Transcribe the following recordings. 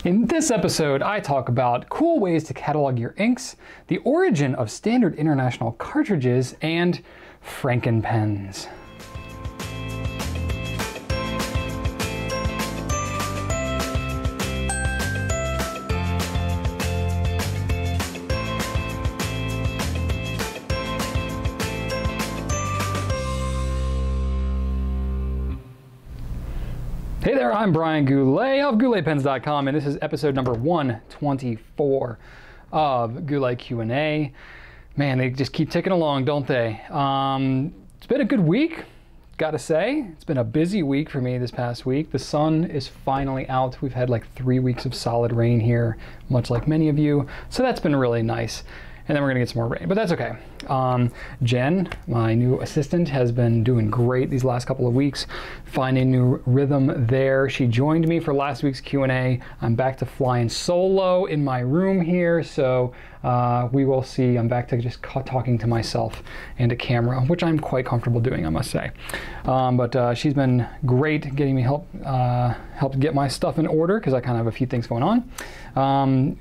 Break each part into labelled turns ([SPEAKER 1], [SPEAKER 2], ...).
[SPEAKER 1] In this episode, I talk about cool ways to catalog your inks, the origin of standard international cartridges, and Frankenpens. Hey there, I'm Brian Goulet of GouletPens.com, and this is episode number 124 of Goulet Q&A. Man, they just keep ticking along, don't they? It's been a good week, gotta say. It's been a busy week for me this past week. The sun is finally out. We've had like 3 weeks of solid rain here, much like many of you, so that's been really nice. And then we're gonna get some more rain, but that's okay. Jen, my new assistant, has been doing great these last couple of weeks, finding new rhythm there. She joined me for last week's Q&A. I'm back to flying solo in my room here, so we will see. I'm back to just talking to myself and a camera, which I'm quite comfortable doing, I must say. But she's been great getting me help get my stuff in order, because I kind of have a few things going on.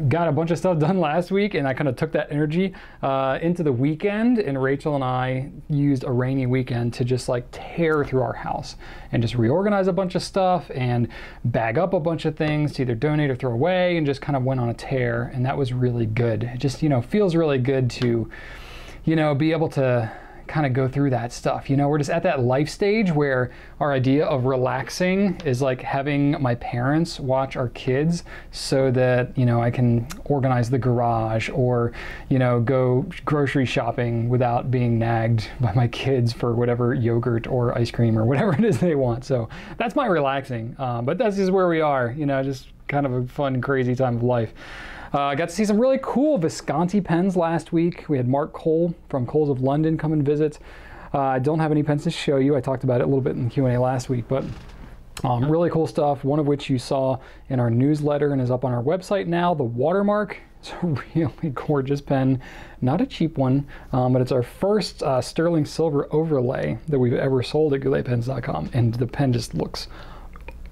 [SPEAKER 1] Got a bunch of stuff done last week, and I kind of took that energy into the weekend, and Rachel and I used a rainy weekend to just like tear through our house and just reorganize a bunch of stuff and bag up a bunch of things to either donate or throw away, and just kind of went on a tear, and that was really good. It just, feels really good to, be able to kind of go through that stuff. We're just at that life stage where our idea of relaxing is like having my parents watch our kids so that, I can organize the garage or, go grocery shopping without being nagged by my kids for whatever yogurt or ice cream or whatever it is they want. So that's my relaxing. But that's just where we are, just kind of a fun, crazy time of life. I got to see some really cool Visconti pens last week. We had Mark Cole from Coles of London come and visit. I don't have any pens to show you. I talked about it a little bit in the Q&A last week, but really cool stuff. One of which you saw in our newsletter and is up on our website now, the Watermark. It's a really gorgeous pen, not a cheap one, but it's our first sterling silver overlay that we've ever sold at GouletPens.com, and the pen just looks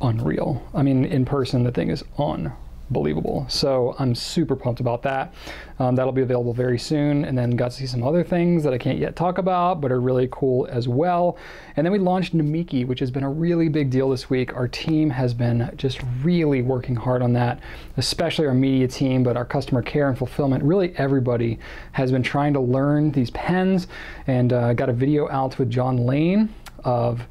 [SPEAKER 1] unreal. I mean, in person, the thing is unbelievable. So I'm super pumped about that. That'll be available very soon. And then got to see some other things that I can't yet talk about, but are really cool as well. And then we launched Namiki, which has been a really big deal this week. Our team has been just really working hard on that, especially our media team, but our customer care and fulfillment. Really everybody has been trying to learn these pens, and got a video out with John Lane of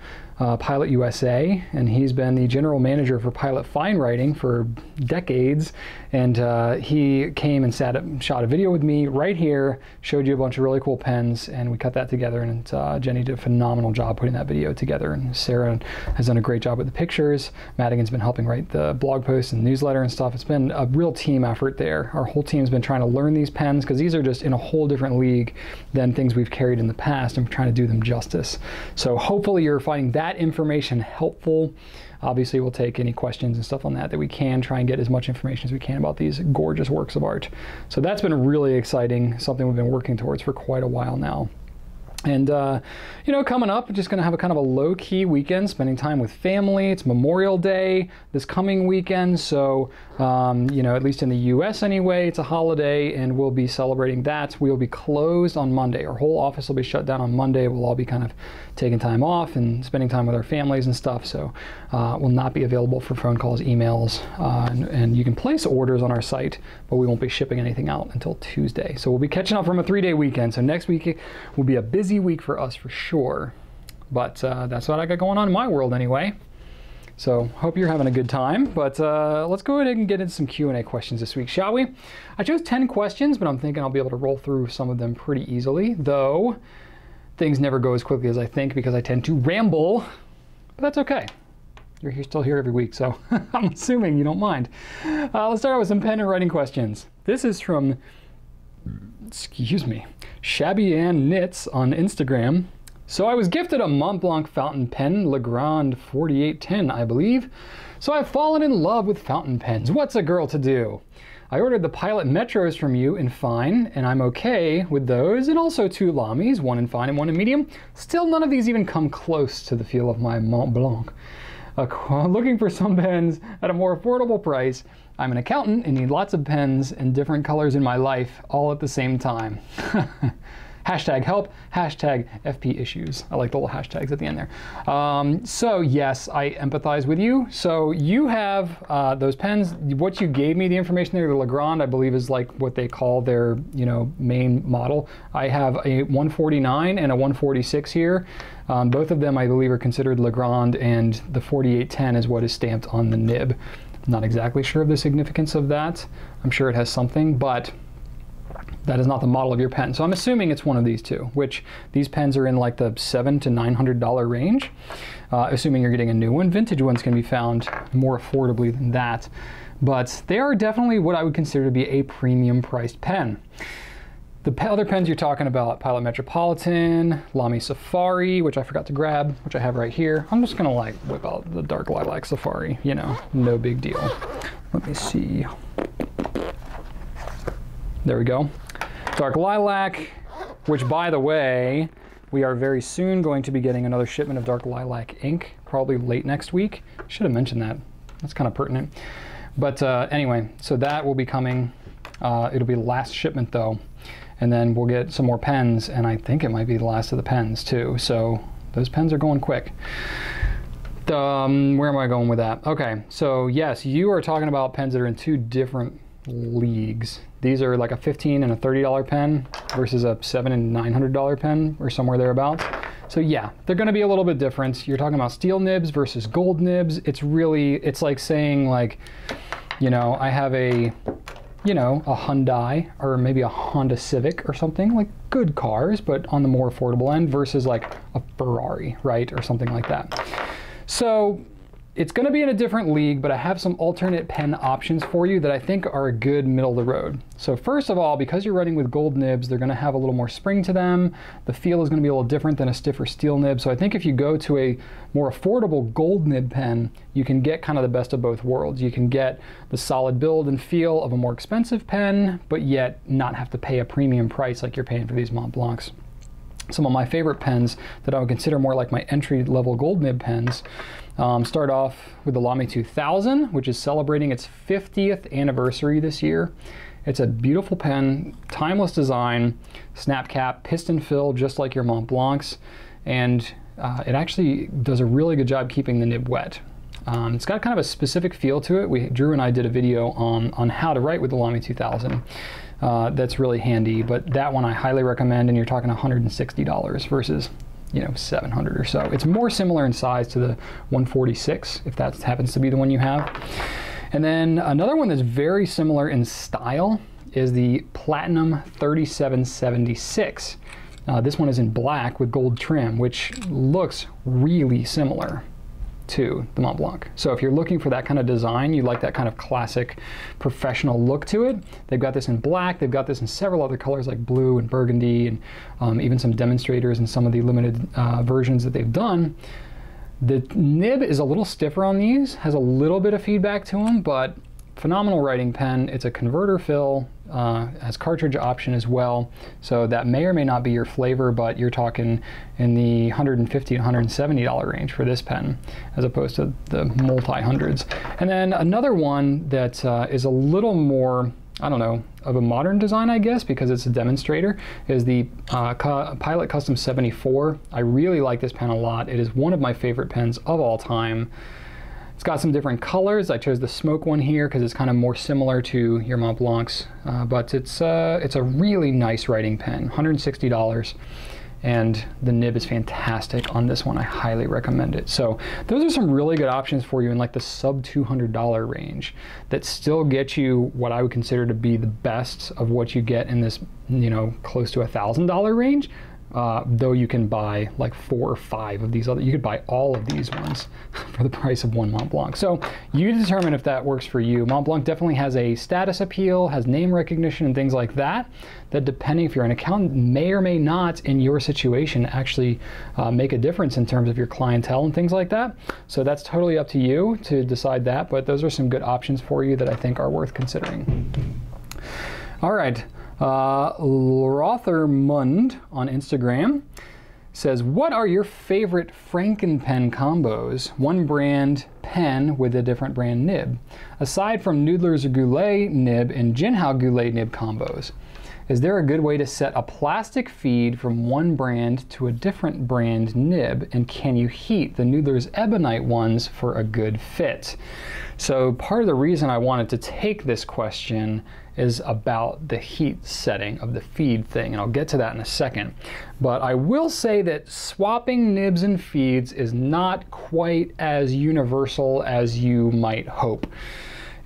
[SPEAKER 1] Pilot USA, and he's been the general manager for Pilot Fine Writing for decades, and he came and shot a video with me right here, showed you a bunch of really cool pens, and we cut that together, and Jenny did a phenomenal job putting that video together, and Sarah has done a great job with the pictures. Madigan's been helping write the blog posts and newsletter and stuff. It's been a real team effort there. Our whole team's been trying to learn these pens, because these are just in a whole different league than things we've carried in the past, and we're trying to do them justice. So hopefully you're finding that information helpful. Obviously, we'll take any questions and stuff on that we can, try and get as much information as we can about these gorgeous works of art. So that's been really exciting, something we've been working towards for quite a while now. And, coming up, just going to have a kind of a low-key weekend, spending time with family. It's Memorial Day this coming weekend, so, at least in the U.S. anyway, it's a holiday, and we'll be celebrating that. We'll be closed on Monday. Our whole office will be shut down on Monday. We'll all be kind of taking time off and spending time with our families and stuff, so we'll not be available for phone calls, emails, and you can place orders on our site, but we won't be shipping anything out until Tuesday. So we'll be catching up from a 3-day weekend, so next week will be a busy week for us for sure, but that's what I got going on in my world anyway. So hope you're having a good time, but let's go ahead and get into some Q&A questions this week, shall we? I chose 10 questions, but I'm thinking I'll be able to roll through some of them pretty easily, though things never go as quickly as I think because I tend to ramble, but that's okay. You're still here every week, so I'm assuming you don't mind. Let's start out with some pen and writing questions. This is from, Shabby Ann Knits on Instagram. So I was gifted a Mont Blanc fountain pen, Grande 4810, I believe. So I've fallen in love with fountain pens. What's a girl to do? I ordered the Pilot Metros from you in fine, and I'm okay with those, and also 2 Lamys, one in fine and one in medium. Still, none of these even come close to the feel of my Mont Blanc. looking for some pens at a more affordable price. I'm an accountant and need lots of pens in different colors in my life all at the same time. Hashtag help, hashtag FP issues. I like the little hashtags at the end there. So yes, I empathize with you. So you have those pens. What you gave me, the information there, the Grande, I believe is like what they call their, you know, main model. I have a 149 and a 146 here. Both of them, I believe, are considered Grande, and the 4810 is what is stamped on the nib. I'm not exactly sure of the significance of that. I'm sure it has something, but that is not the model of your pen. So I'm assuming it's one of these two, which these pens are in like the $700 to $900 range. Assuming you're getting a new one. Vintage ones can be found more affordably than that. But they are definitely what I would consider to be a premium priced pen. The other pens you're talking about, Pilot Metropolitan, Lamys Safari, which I forgot to grab, which I have right here. I'm just gonna like whip out the dark lilac Safari, you know, no big deal. Let me see. There we go. Dark lilac, which by the way, we are very soon going to be getting another shipment of dark lilac ink, probably late next week. Should have mentioned that. That's kind of pertinent. But anyway, so that will be coming. It'll be the last shipment though. And then we'll get some more pens, and I think it might be the last of the pens too. So those pens are going quick. Where am I going with that? Okay, so yes, you are talking about pens that are in two different leagues. These are like a $15 and a $30 pen versus a $700 and $900 pen, or somewhere thereabouts. So yeah, they're going to be a little bit different. You're talking about steel nibs versus gold nibs. It's like saying, like, you know, I have a, you know, a Hyundai or maybe a Honda Civic or something, like good cars, but on the more affordable end, versus like a Ferrari, right? Or something like that. So it's going to be in a different league, but I have some alternate pen options for you that I think are a good middle of the road. So first of all, because you're running with gold nibs, they're going to have a little more spring to them. The feel is going to be a little different than a stiffer steel nib. So I think if you go to a more affordable gold nib pen, you can get kind of the best of both worlds. You can get the solid build and feel of a more expensive pen, but yet not have to pay a premium price like you're paying for these Mont Blancs. Some of my favorite pens that I would consider more like my entry-level gold nib pens start off with the Lamys 2000, which is celebrating its 50th anniversary this year. It's a beautiful pen, timeless design, snap cap, piston fill, just like your Mont Blancs, and it actually does a really good job keeping the nib wet. It's got kind of a specific feel to it. Drew and I did a video on how to write with the Lamys 2000. That's really handy, but that one I highly recommend, and you're talking $160 versus, you know, $700 or so. It's more similar in size to the 146, if that happens to be the one you have. And then another one that's very similar in style is the Platinum 3776. This one is in black with gold trim, which looks really similar to the Mont Blanc. So if you're looking for that kind of design, you like that kind of classic professional look to it, they've got this in black, they've got this in several other colors like blue and burgundy, and even some demonstrators and some of the limited versions that they've done. The nib is a little stiffer on these, has a little bit of feedback to them, but phenomenal writing pen. It's a converter fill, has cartridge option as well, so that may or may not be your flavor, but you're talking in the $150 to $170 range for this pen, as opposed to the multi-hundreds. And then another one that is a little more, I don't know, of a modern design, I guess, because it's a demonstrator, is the Pilot Custom 74. I really like this pen a lot. It is one of my favorite pens of all time. It's got some different colors. I chose the smoke one here because it's kind of more similar to your Mont Blancs, but it's a really nice writing pen, $160, and the nib is fantastic on this one. I highly recommend it. So those are some really good options for you in like the sub $200 range that still get you what I would consider to be the best of what you get in this, you know, close to $1,000 range. Though you can buy like 4 or 5 of these other, you could buy all of these ones for the price of one Mont Blanc. So you determine if that works for you. Mont Blanc definitely has a status appeal, has name recognition and things like that, that depending if you're an accountant may or may not in your situation actually make a difference in terms of your clientele and things like that. So that's totally up to you to decide that, but those are some good options for you that I think are worth considering. All right. Rothermund on Instagram says, what are your favorite Frankenpen combos? One brand pen with a different brand nib. Aside from Noodler's Goulet nib and Jinhao Goulet nib combos, is there a good way to set a plastic feed from one brand to a different brand nib? And can you heat the Noodler's ebonite ones for a good fit? So part of the reason I wanted to take this question is about the heat setting of the feed thing, and I'll get to that in a second. But I will say that swapping nibs and feeds is not quite as universal as you might hope.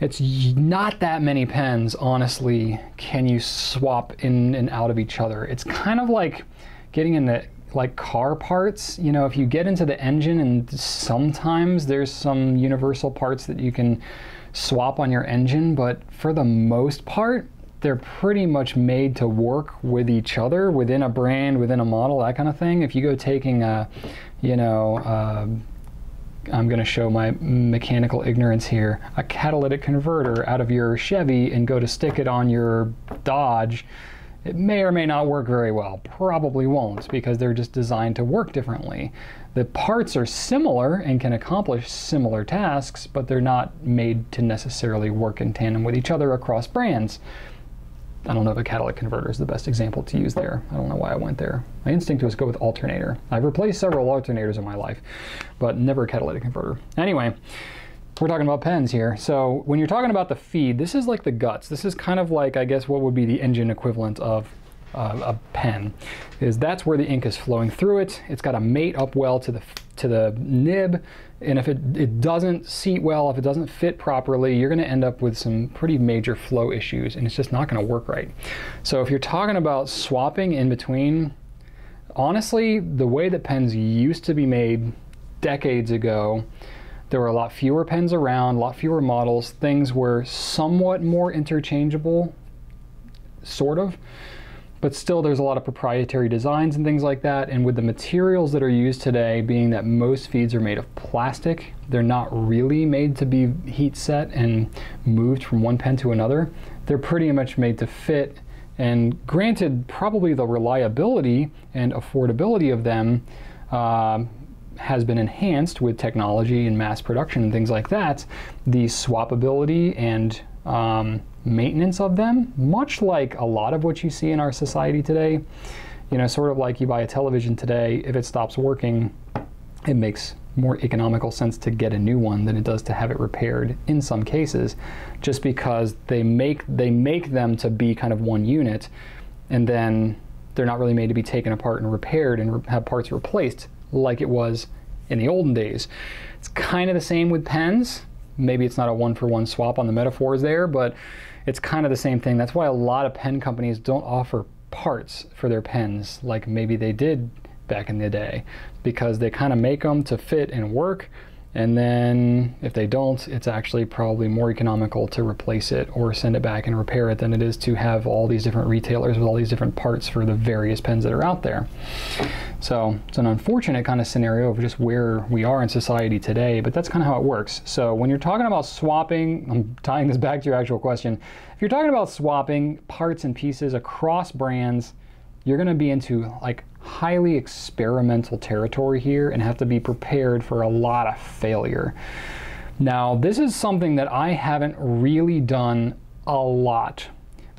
[SPEAKER 1] It's not that many pens, honestly, can you swap in and out of each other. It's kind of like getting into like car parts. You know, if you get into the engine, and sometimes there's some universal parts that you can swap on your engine, but for the most part, they're pretty much made to work with each other within a brand, within a model, that kind of thing. If you go taking a, you know, I'm going to show my mechanical ignorance here, a catalytic converter out of your Chevy and go to stick it on your Dodge, it may or may not work very well. Probably won't, because they're just designed to work differently. The parts are similar and can accomplish similar tasks, but they're not made to necessarily work in tandem with each other across brands. I don't know if a catalytic converter is the best example to use there. I don't know why I went there. My instinct was go with alternator. I've replaced several alternators in my life, but never a catalytic converter. Anyway, we're talking about pens here. So when you're talking about the feed, this is like the guts. This is kind of like, I guess, what would be the engine equivalent of a pen. That's where the ink is flowing through it. It's got to mate up well to the nib, and if it doesn't seat well, if it doesn't fit properly, you're going to end up with some pretty major flow issues, and it's just not going to work right. So if you're talking about swapping in between, honestly, the way that pens used to be made decades ago, there were a lot fewer pens around, a lot fewer models. Things were somewhat more interchangeable, sort of. But still, there's a lot of proprietary designs and things like that. And with the materials that are used today, being that most feeds are made of plastic, they're not really made to be heat set and moved from one pen to another. They're pretty much made to fit. And granted, probably the reliability and affordability of them has been enhanced with technology and mass production and things like that. The swappability and maintenance of them, much like a lot of what you see in our society today, you know, sort of like you buy a television today, if it stops working, it makes more economical sense to get a new one than it does to have it repaired in some cases, just because they make them to be kind of one unit, and then they're not really made to be taken apart and repaired and have parts replaced like it was in the olden days. It's kind of the same with pens. Maybe it's not a one-for-one swap on the metaphors there, but it's kind of the same thing. That's why a lot of pen companies don't offer parts for their pens like maybe they did back in the day, because they kind of make them to fit and work, and then if they don't, it's actually probably more economical to replace it or send it back and repair it than it is to have all these different retailers with all these different parts for the various pens that are out there. So it's an unfortunate kind of scenario of just where we are in society today, but that's kind of how it works. So when you're talking about swapping, I'm tying this back to your actual question, if you're talking about swapping parts and pieces across brands, you're going to be into like highly experimental territory here and have to be prepared for a lot of failure. Now, this is something that I haven't really done a lot,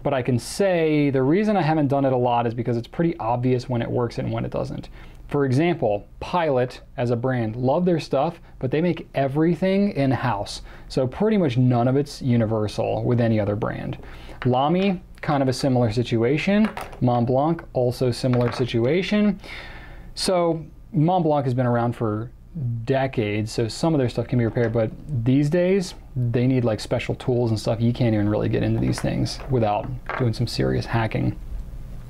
[SPEAKER 1] but I can say the reason I haven't done it a lot is because it's pretty obvious when it works and when it doesn't. For example, Pilot as a brand, love their stuff, but they make everything in-house. So pretty much none of it's universal with any other brand. Lamys, kind of a similar situation. Mont Blanc, also similar situation. So Mont Blanc has been around for decades, so some of their stuff can be repaired, but these days they need like special tools and stuff. You can't even really get into these things without doing some serious hacking.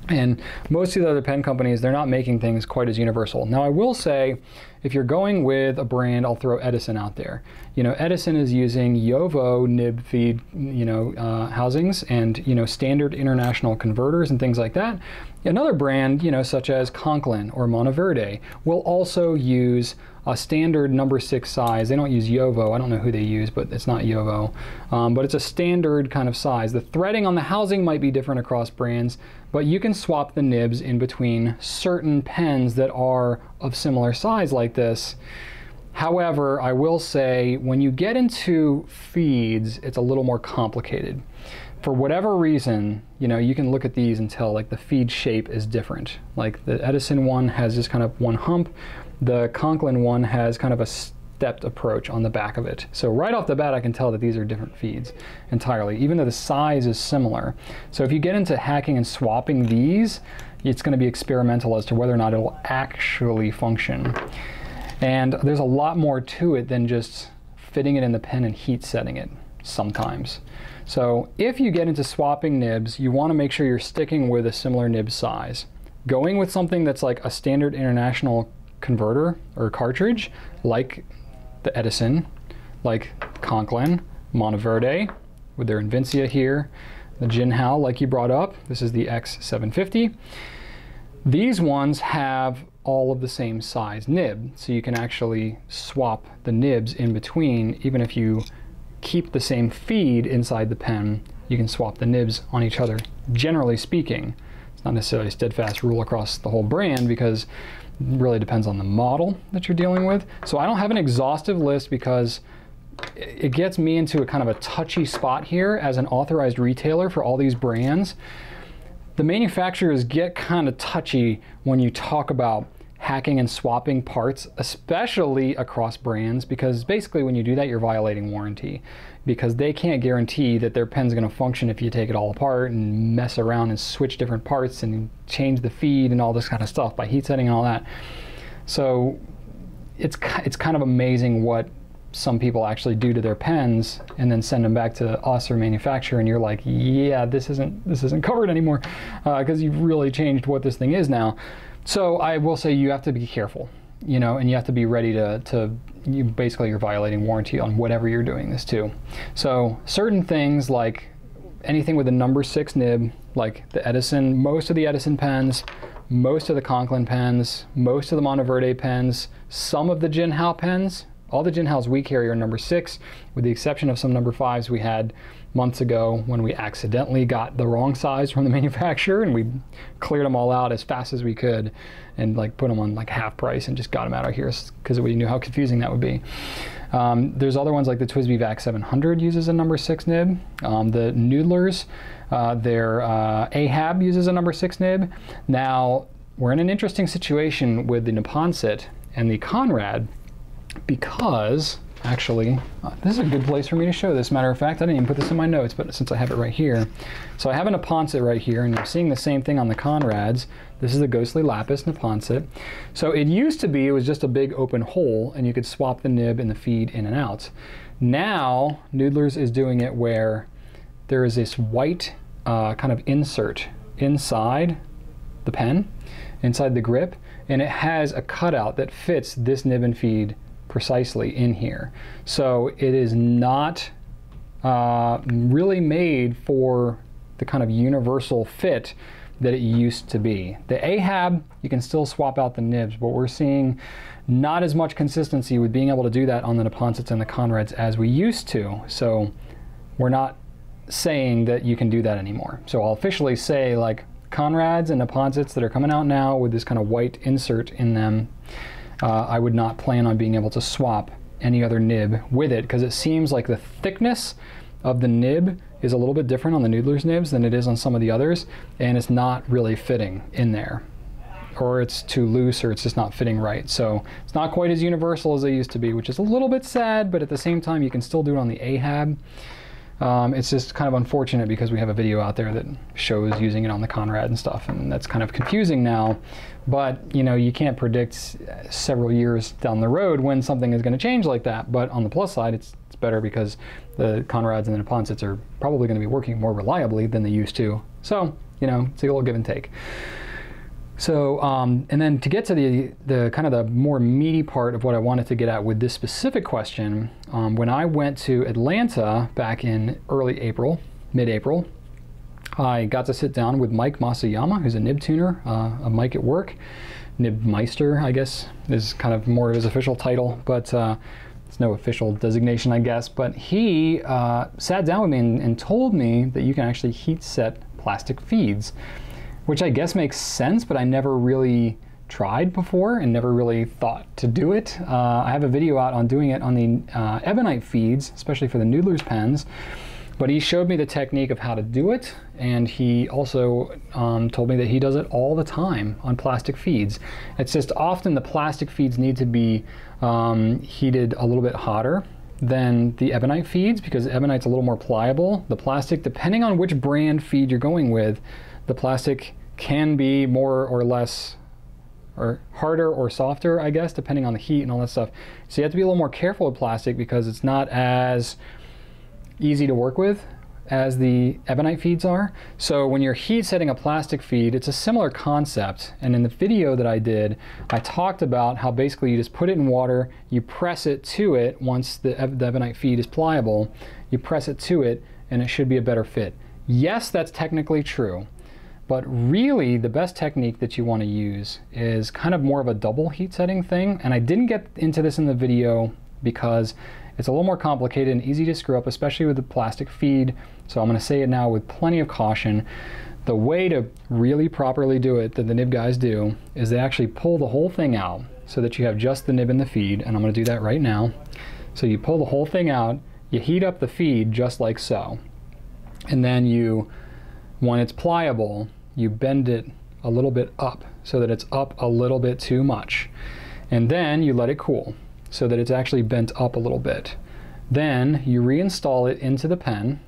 [SPEAKER 1] And most of the other pen companies, they're not making things quite as universal. Now I will say, if you're going with a brand, I'll throw Edison out there. You know, Edison is using JoWo nib feed, housings and, standard international converters and things like that. Another brand, such as Conklin or Monteverde will also use a standard number 6 size. They don't use JoWo. I don't know who they use, but it's not JoWo. But it's a standard kind of size. The threading on the housing might be different across brands, but you can swap the nibs in between certain pens that are of similar size like this. However, I will say when you get into feeds, it's a little more complicated. For whatever reason, you can look at these and tell like the feed shape is different. Like the Edison one has just kind of one hump. The Conklin one has kind of a stepped approach on the back of it. So right off the bat, I can tell that these are different feeds entirely, even though the size is similar. So if you get into hacking and swapping these, it's going to be experimental as to whether or not it will actually function. And there's a lot more to it than just fitting it in the pen and heat setting it sometimes. So if you get into swapping nibs, you want to make sure you're sticking with a similar nib size. Going with something that's like a standard international converter or cartridge, like the Edison, like Conklin, Monteverde with their Invincia here, the Jinhao like you brought up, this is the X750. These ones have all of the same size nib, so you can actually swap the nibs in between. Even if you keep the same feed inside the pen, you can swap the nibs on each other. Generally speaking, it's not necessarily a steadfast rule across the whole brand because it really depends on the model that you're dealing with. So I don't have an exhaustive list because it gets me into a kind of a touchy spot here as an authorized retailer for all these brands. The manufacturers get kind of touchy when you talk about hacking and swapping parts, especially across brands, because basically when you do that, you're violating warranty, because they can't guarantee that their pen's going to function if you take it all apart and mess around and switch different parts and change the feed and all this kind of stuff by heat setting and all that. So it's kind of amazing what some people actually do to their pens and then send them back to us or manufacturer, and you're like, yeah, this isn't covered anymore because you've really changed what this thing is now. So I will say you have to be careful, and you have to be ready basically you're violating warranty on whatever you're doing this to. So certain things like anything with a number 6 nib, like the Edison, most of the Edison pens, most of the Conklin pens, most of the Monteverde pens, some of the Jinhao pens, all the Jinhaos we carry are number 6, with the exception of some number 5s we had months ago when we accidentally got the wrong size from the manufacturer, and we cleared them all out as fast as we could and like put them on like half price and just got them out of here because we knew how confusing that would be. There's other ones like the TWSBI VAC 700 uses a number 6 nib. The Noodlers, their Ahab uses a number 6 nib. Now we're in an interesting situation with the Neponset and the Conrad, because actually, this is a good place for me to show this. Matter of fact, I didn't even put this in my notes, but since I have it right here. So I have a Neponset right here, and you're seeing the same thing on the Conrads. This is the Ghostly Lapis Neponset. So it used to be, it was just a big open hole, and you could swap the nib and the feed in and out. Now, Noodlers is doing it where there is this white kind of insert inside the pen, inside the grip, and it has a cutout that fits this nib and feed precisely in here. So it is not really made for the kind of universal fit that it used to be. The Ahab, you can still swap out the nibs, but we're seeing not as much consistency with being able to do that on the Neponsets and the Conrads as we used to. So we're not saying that you can do that anymore. So I'll officially say, like, Conrads and Neponsets that are coming out now with this kind of white insert in them, I would not plan on being able to swap any other nib with it, because it seems like the thickness of the nib is a little bit different on the Noodlers nibs than it is on some of the others, and it's not really fitting in there, or it's too loose, or it's just not fitting right. So it's not quite as universal as they used to be, which is a little bit sad, but at the same time you can still do it on the Ahab. It's just kind of unfortunate because we have a video out there that shows using it on the Conrad and stuff, and that's kind of confusing now. But you can't predict several years down the road when something is going to change like that. But on the plus side, it's better because the Conrads and the Neponsets are probably going to be working more reliably than they used to. So it's a little give and take. So, and then to get to the kind of the more meaty part of what I wanted to get at with this specific question, when I went to Atlanta back in early April, mid-April, I got to sit down with Mike Masayama, who's a nib tuner, a Mike at work. Nib Meister, I guess, is kind of more of his official title, but it's no official designation, I guess. But he sat down with me and told me that you can actually heat set plastic feeds, which I guess makes sense, but I never really tried before and never really thought to do it. I have a video out on doing it on the ebonite feeds, especially for the Noodler's pens. But he showed me the technique of how to do it, and he also told me that he does it all the time on plastic feeds. It's just often the plastic feeds need to be heated a little bit hotter than the ebonite feeds, because ebonite's a little more pliable. The plastic, depending on which brand feed you're going with, the plastic can be more or less, or harder or softer, I guess, depending on the heat and all that stuff. So you have to be a little more careful with plastic because it's not as easy to work with as the ebonite feeds are. So when you're heat setting a plastic feed, it's a similar concept. And in the video that I did, I talked about how basically you just put it in water, you press it to it once the ebonite feed is pliable, you press it to it, and it should be a better fit. Yes, that's technically true. But really, the best technique that you want to use is kind of more of a double heat setting thing. And I didn't get into this in the video because it's a little more complicated and easy to screw up, especially with the plastic feed. So I'm going to say it now with plenty of caution. The way to really properly do it that the nib guys do is they actually pull the whole thing out so that you have just the nib and the feed. And I'm going to do that right now. So you pull the whole thing out, you heat up the feed just like so. And then you, when it's pliable, you bend it a little bit up so that it's up a little bit too much. And then you let it cool so that it's actually bent up a little bit. Then you reinstall it into the pen,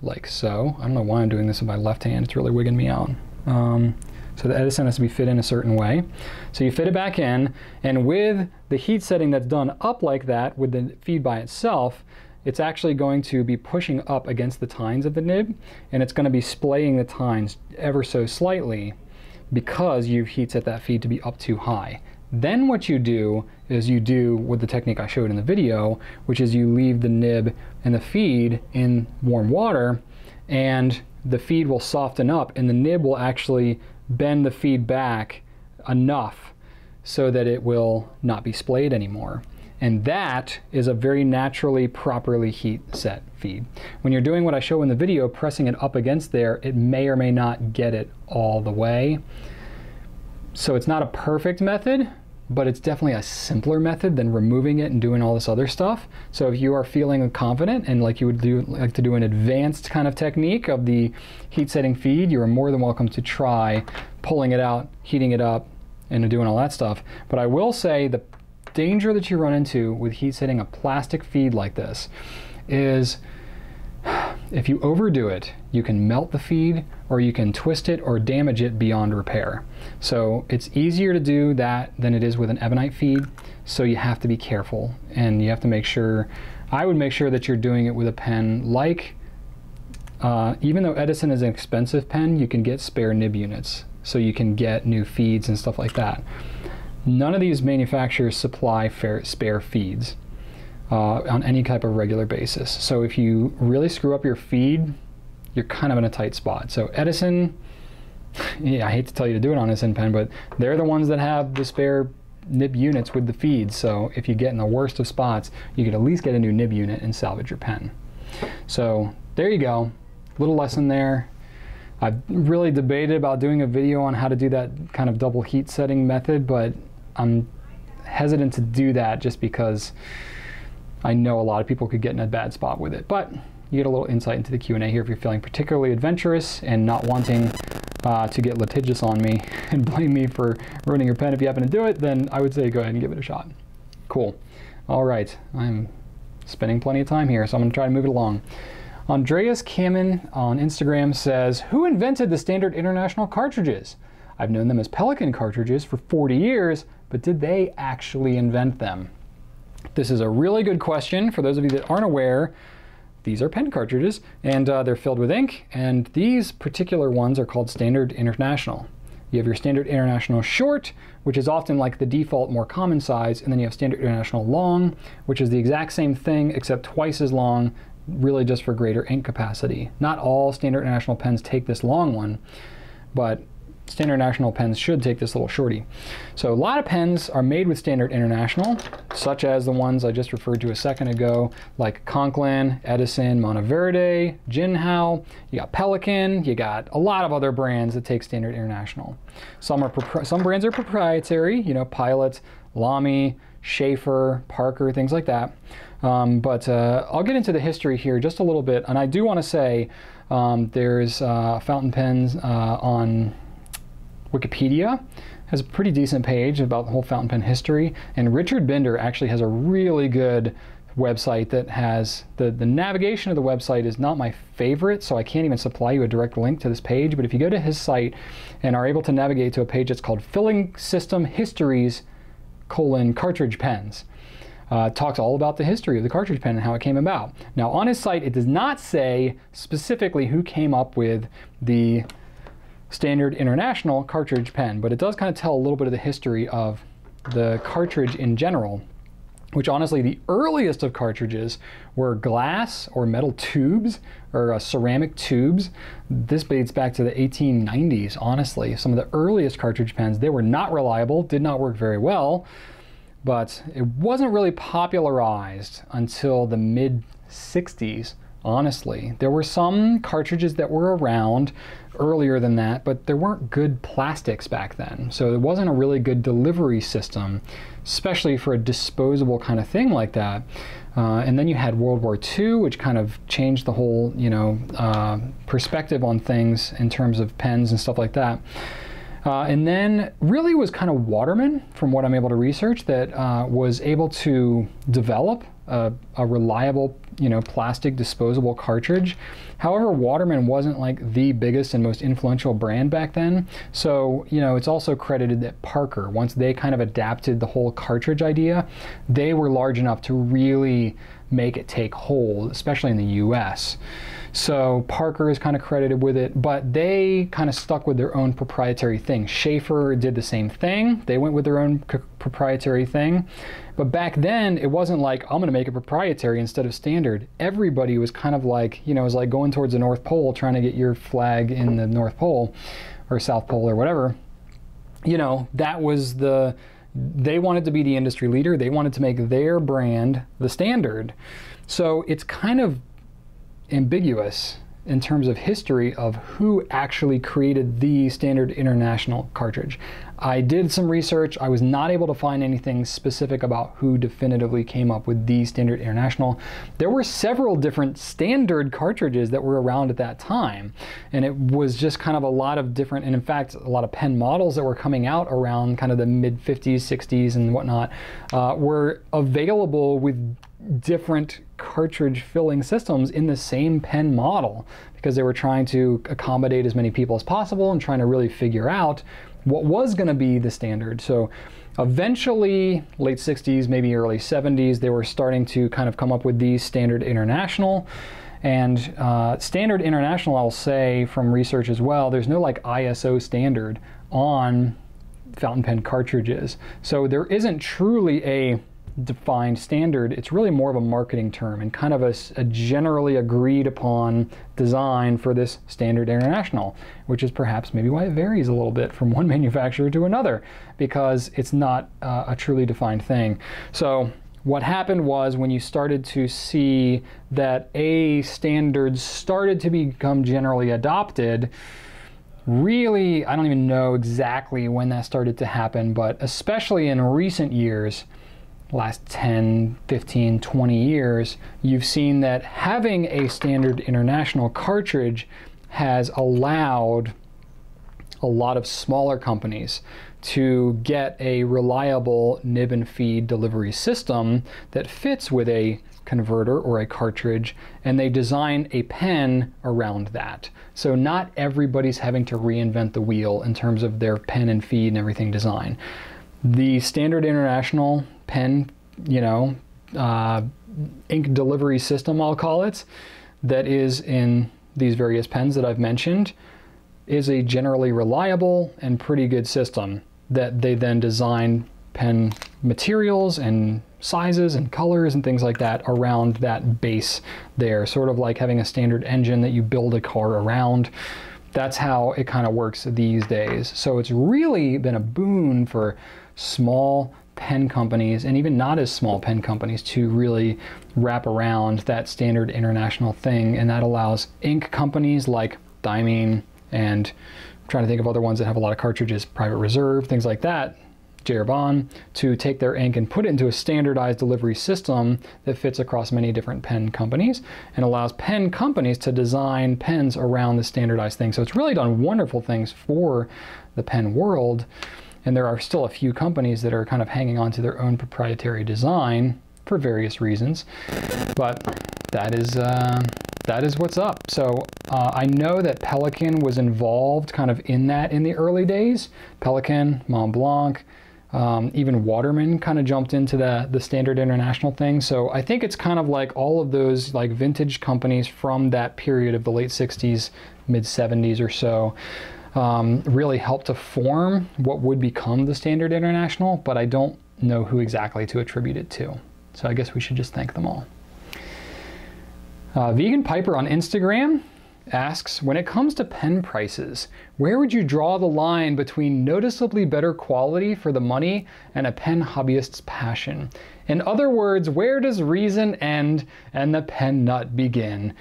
[SPEAKER 1] like so. I don't know why I'm doing this with my left hand, it's really wigging me out. So the Edison has to be fit in a certain way. So you fit it back in, and with the heat setting that's done up like that, with the feed by itself, it's actually going to be pushing up against the tines of the nib, and it's going to be splaying the tines ever so slightly because you've heat set that feed to be up too high. Then what you do is you do with the technique I showed in the video, which is you leave the nib and the feed in warm water, and the feed will soften up, and the nib will actually bend the feed back enough so that it will not be splayed anymore. And that is a very naturally, properly heat set feed. When you're doing what I show in the video, pressing it up against there, it may or may not get it all the way. So it's not a perfect method, but it's definitely a simpler method than removing it and doing all this other stuff. So if you are feeling confident and like you would like to do an advanced kind of technique of the heat setting feed, you are more than welcome to try pulling it out, heating it up, and doing all that stuff. But I will say the danger that you run into with heat setting a plastic feed like this is if you overdo it, you can melt the feed, or you can twist it or damage it beyond repair. So it's easier to do that than it is with an ebonite feed, so you have to be careful, and you have to make sure, I would make sure that you're doing it with a pen like, even though Edison is an expensive pen, you can get spare nib units, so you can get new feeds and stuff like that. None of these manufacturers supply spare feeds on any type of regular basis. So if you really screw up your feed, you're kind of in a tight spot. So Edison, yeah, I hate to tell you to do it on Edison pen, but they're the ones that have the spare nib units with the feeds. So if you get in the worst of spots, you could at least get a new nib unit and salvage your pen. So there you go, little lesson there. I've really debated about doing a video on how to do that kind of double heat setting method, but I'm hesitant to do that just because I know a lot of people could get in a bad spot with it. But you get a little insight into the Q&A here if you're feeling particularly adventurous and not wanting to get litigious on me and blame me for ruining your pen if you happen to do it, then I would say go ahead and give it a shot. Cool. All right, I'm spending plenty of time here, so I'm gonna try to move it along. Andreas Kamen on Instagram says, who invented the standard international cartridges? I've known them as Pelican cartridges for 40 years, but did they actually invent them? This is a really good question. For those of you that aren't aware, these are pen cartridges, and they're filled with ink, and these particular ones are called Standard International. You have your standard international short, which is often like the default more common size, and then you have standard international long, which is the exact same thing except twice as long, really just for greater ink capacity. Not all standard international pens take this long one, but standard international pens should take this little shorty. So a lot of pens are made with standard international, such as the ones I just referred to a second ago, like Conklin, Edison, Monteverde, Jinhao. You got Pelican. You got a lot of other brands that take standard international. Some brands are proprietary, you know, Pilot, Lamys, Schaefer, Parker, things like that. But I'll get into the history here just a little bit, and I do want to say there's fountain pens on Wikipedia has a pretty decent page about the whole fountain pen history, and Richard Binder actually has a really good website that has the navigation of the website is not my favorite, so I can't even supply you a direct link to this page, but if you go to his site and are able to navigate to a page that's called Filling System Histories: Cartridge Pens, talks all about the history of the cartridge pen and how it came about. Now on his site it does not say specifically who came up with the standard international cartridge pen, but it does kind of tell a little bit of the history of the cartridge in general, which honestly the earliest of cartridges were glass or metal tubes or ceramic tubes. This dates back to the 1890s, honestly. Some of the earliest cartridge pens, they were not reliable, did not work very well, but it wasn't really popularized until the mid-60s. Honestly, there were some cartridges that were around earlier than that, but there weren't good plastics back then. So it wasn't a really good delivery system, especially for a disposable kind of thing like that. And then you had World War II, which kind of changed the whole, you know, perspective on things in terms of pens and stuff like that. And then really was kind of Waterman, from what I'm able to research, that was able to develop a reliable, you know, plastic disposable cartridge. However, Waterman wasn't like the biggest and most influential brand back then. So, you know, it's also credited that Parker, once they kind of adapted the whole cartridge idea, they were large enough to really make it take hold, especially in the US. So Parker is kind of credited with it, but they kind of stuck with their own proprietary thing. Schaefer did the same thing. They went with their own proprietary thing. But back then, it wasn't like, I'm going to make it proprietary instead of standard. Everybody was kind of like, you know, it was like going towards the North Pole, trying to get your flag in the North Pole or South Pole or whatever. You know, that was the, they wanted to be the industry leader. They wanted to make their brand the standard. So it's kind of ambiguous in terms of history of who actually created the standard international cartridge. I did some research. I was not able to find anything specific about who definitively came up with the standard international. There were several different standard cartridges that were around at that time, and it was just kind of a lot of different, and in fact a lot of pen models that were coming out around kind of the mid 50s, 60s and whatnot were available with different cartridge filling systems in the same pen model, because they were trying to accommodate as many people as possible and trying to really figure out what was going to be the standard. So eventually, late 60s, maybe early 70s, they were starting to kind of come up with these standard international. And standard international, I'll say from research as well, there's no like ISO standard on fountain pen cartridges. So there isn't truly a defined standard. It's really more of a marketing term and kind of a generally agreed upon design for this standard international, which is perhaps maybe why it varies a little bit from one manufacturer to another, because it's not a truly defined thing. So what happened was, when you started to see that a standard started to become generally adopted, really, I don't even know exactly when that started to happen, but especially in recent years, last 10, 15, 20 years, you've seen that having a standard international cartridge has allowed a lot of smaller companies to get a reliable nib and feed delivery system that fits with a converter or a cartridge, and they design a pen around that. So not everybody's having to reinvent the wheel in terms of their pen and feed and everything design. The standard international pen, you know, ink delivery system, I'll call it, that is in these various pens that I've mentioned, is a generally reliable and pretty good system that they then design pen materials and sizes and colors and things like that around that base there, sort of like having a standard engine that you build a car around. That's how it kind of works these days. So it's really been a boon for small pen companies, and even not as small pen companies, to really wrap around that standard international thing. And that allows ink companies like Diamine, and I'm trying to think of other ones that have a lot of cartridges, Private Reserve, things like that, Jerbon, to take their ink and put it into a standardized delivery system that fits across many different pen companies, and allows pen companies to design pens around the standardized thing. So it's really done wonderful things for the pen world. And there are still a few companies that are kind of hanging on to their own proprietary design for various reasons. But that is what's up. So I know that Pelikan was involved kind of in that in the early days. Pelikan, Mont Blanc, even Waterman kind of jumped into the standard international thing. So I think it's kind of like all of those like vintage companies from that period of the late 60s, mid 70s or so, really helped to form what would become the standard international, but I don't know who exactly to attribute it to. So I guess we should just thank them all. Vegan Piper on Instagram asks, when it comes to pen prices, where would you draw the line between noticeably better quality for the money and a pen hobbyist's passion? In other words, where does reason end and the pen nut begin?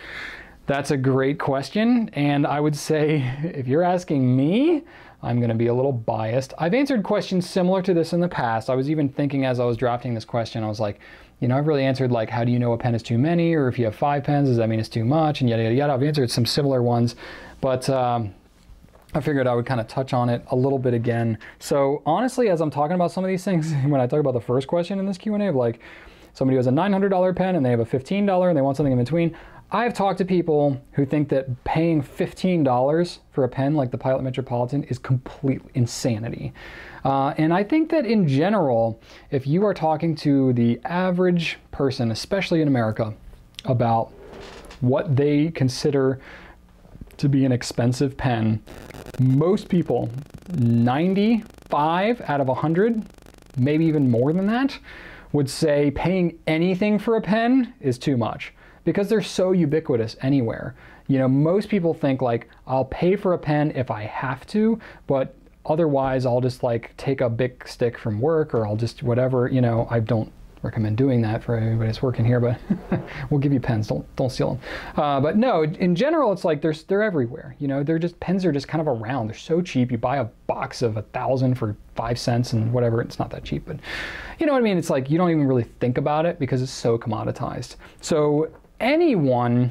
[SPEAKER 1] That's a great question, and I would say, if you're asking me, I'm going to be a little biased. I've answered questions similar to this in the past. I was even thinking as I was drafting this question, I was like, you know, I've really answered like, how do you know a pen is too many? Or if you have 5 pens, does that mean it's too much? And yada, yada, yada. I've answered some similar ones, but I figured I would kind of touch on it a little bit again. So honestly, as I'm talking about some of these things, when I talk about the first question in this Q&A of like, somebody who has a $900 pen and they have a $15 and they want something in between, I've talked to people who think that paying $15 for a pen like the Pilot Metropolitan is complete insanity. And I think that in general, if you are talking to the average person, especially in America, about what they consider to be an expensive pen, most people, 95 out of 100, maybe even more than that, would say paying anything for a pen is too much, because they're so ubiquitous anywhere. You know, most people think like, I'll pay for a pen if I have to, but otherwise I'll just like take a big stick from work, or I'll just whatever, you know. I don't recommend doing that for anybody that's working here, but we'll give you pens, don't steal them. But no, in general, it's like they're everywhere. You know, pens are just kind of around. They're so cheap. You buy a box of 1,000 for 5 cents and whatever. It's not that cheap, but you know what I mean? It's like you don't even really think about it because it's so commoditized. So anyone,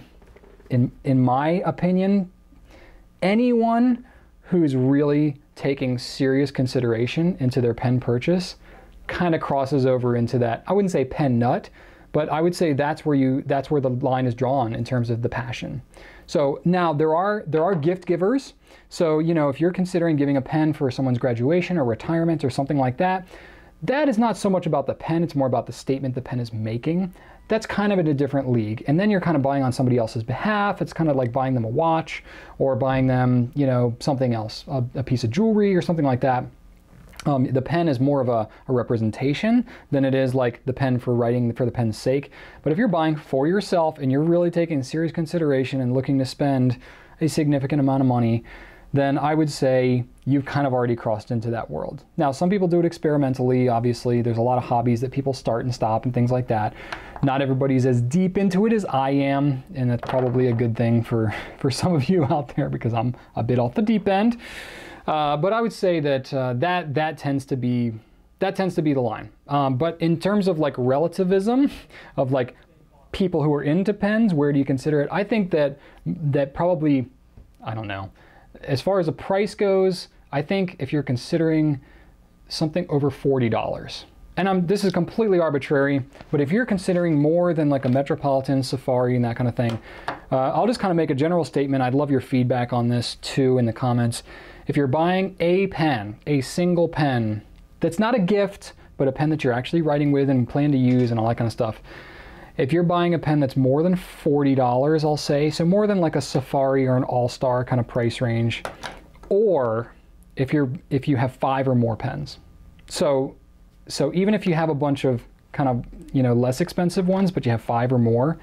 [SPEAKER 1] in my opinion, anyone who's really taking serious consideration into their pen purchase kind of crosses over into that. I wouldn't say pen nut, but I would say that's where the line is drawn in terms of the passion. So now there are gift givers. So, you know, if you're considering giving a pen for someone's graduation or retirement or something like that, that is not so much about the pen, it's more about the statement the pen is making. That's kind of in a different league. And then you're kind of buying on somebody else's behalf. It's kind of like buying them a watch or buying them, you know, something else, a piece of jewelry or something like that. The pen is more of a representation than it is like the pen for writing for the pen's sake. But if you're buying for yourself and you're really taking serious consideration and looking to spend a significant amount of money, then I would say you've kind of already crossed into that world. Now, some people do it experimentally. Obviously, there's a lot of hobbies that people start and stop and things like that. Not everybody's as deep into it as I am, and that's probably a good thing for some of you out there, because I'm a bit off the deep end. But I would say that that tends to be the line. But in terms of like relativism of like people who are into pens, where do you consider it? I think that probably, I don't know. As far as the price goes, I think if you're considering something over $40, and this is completely arbitrary, but if you're considering more than like a Metropolitan, Safari, and that kind of thing, I'll just kind of make a general statement. I'd love your feedback on this too in the comments. If you're buying a pen, a single pen, that's not a gift, but a pen that you're actually writing with and plan to use and all that kind of stuff, if you're buying a pen that's more than $40, I'll say, so more than like a Safari or an All-Star kind of price range, or if you have 5 or more pens. So even if you have a bunch of kind of, you know, less expensive ones, but you have 5 or more,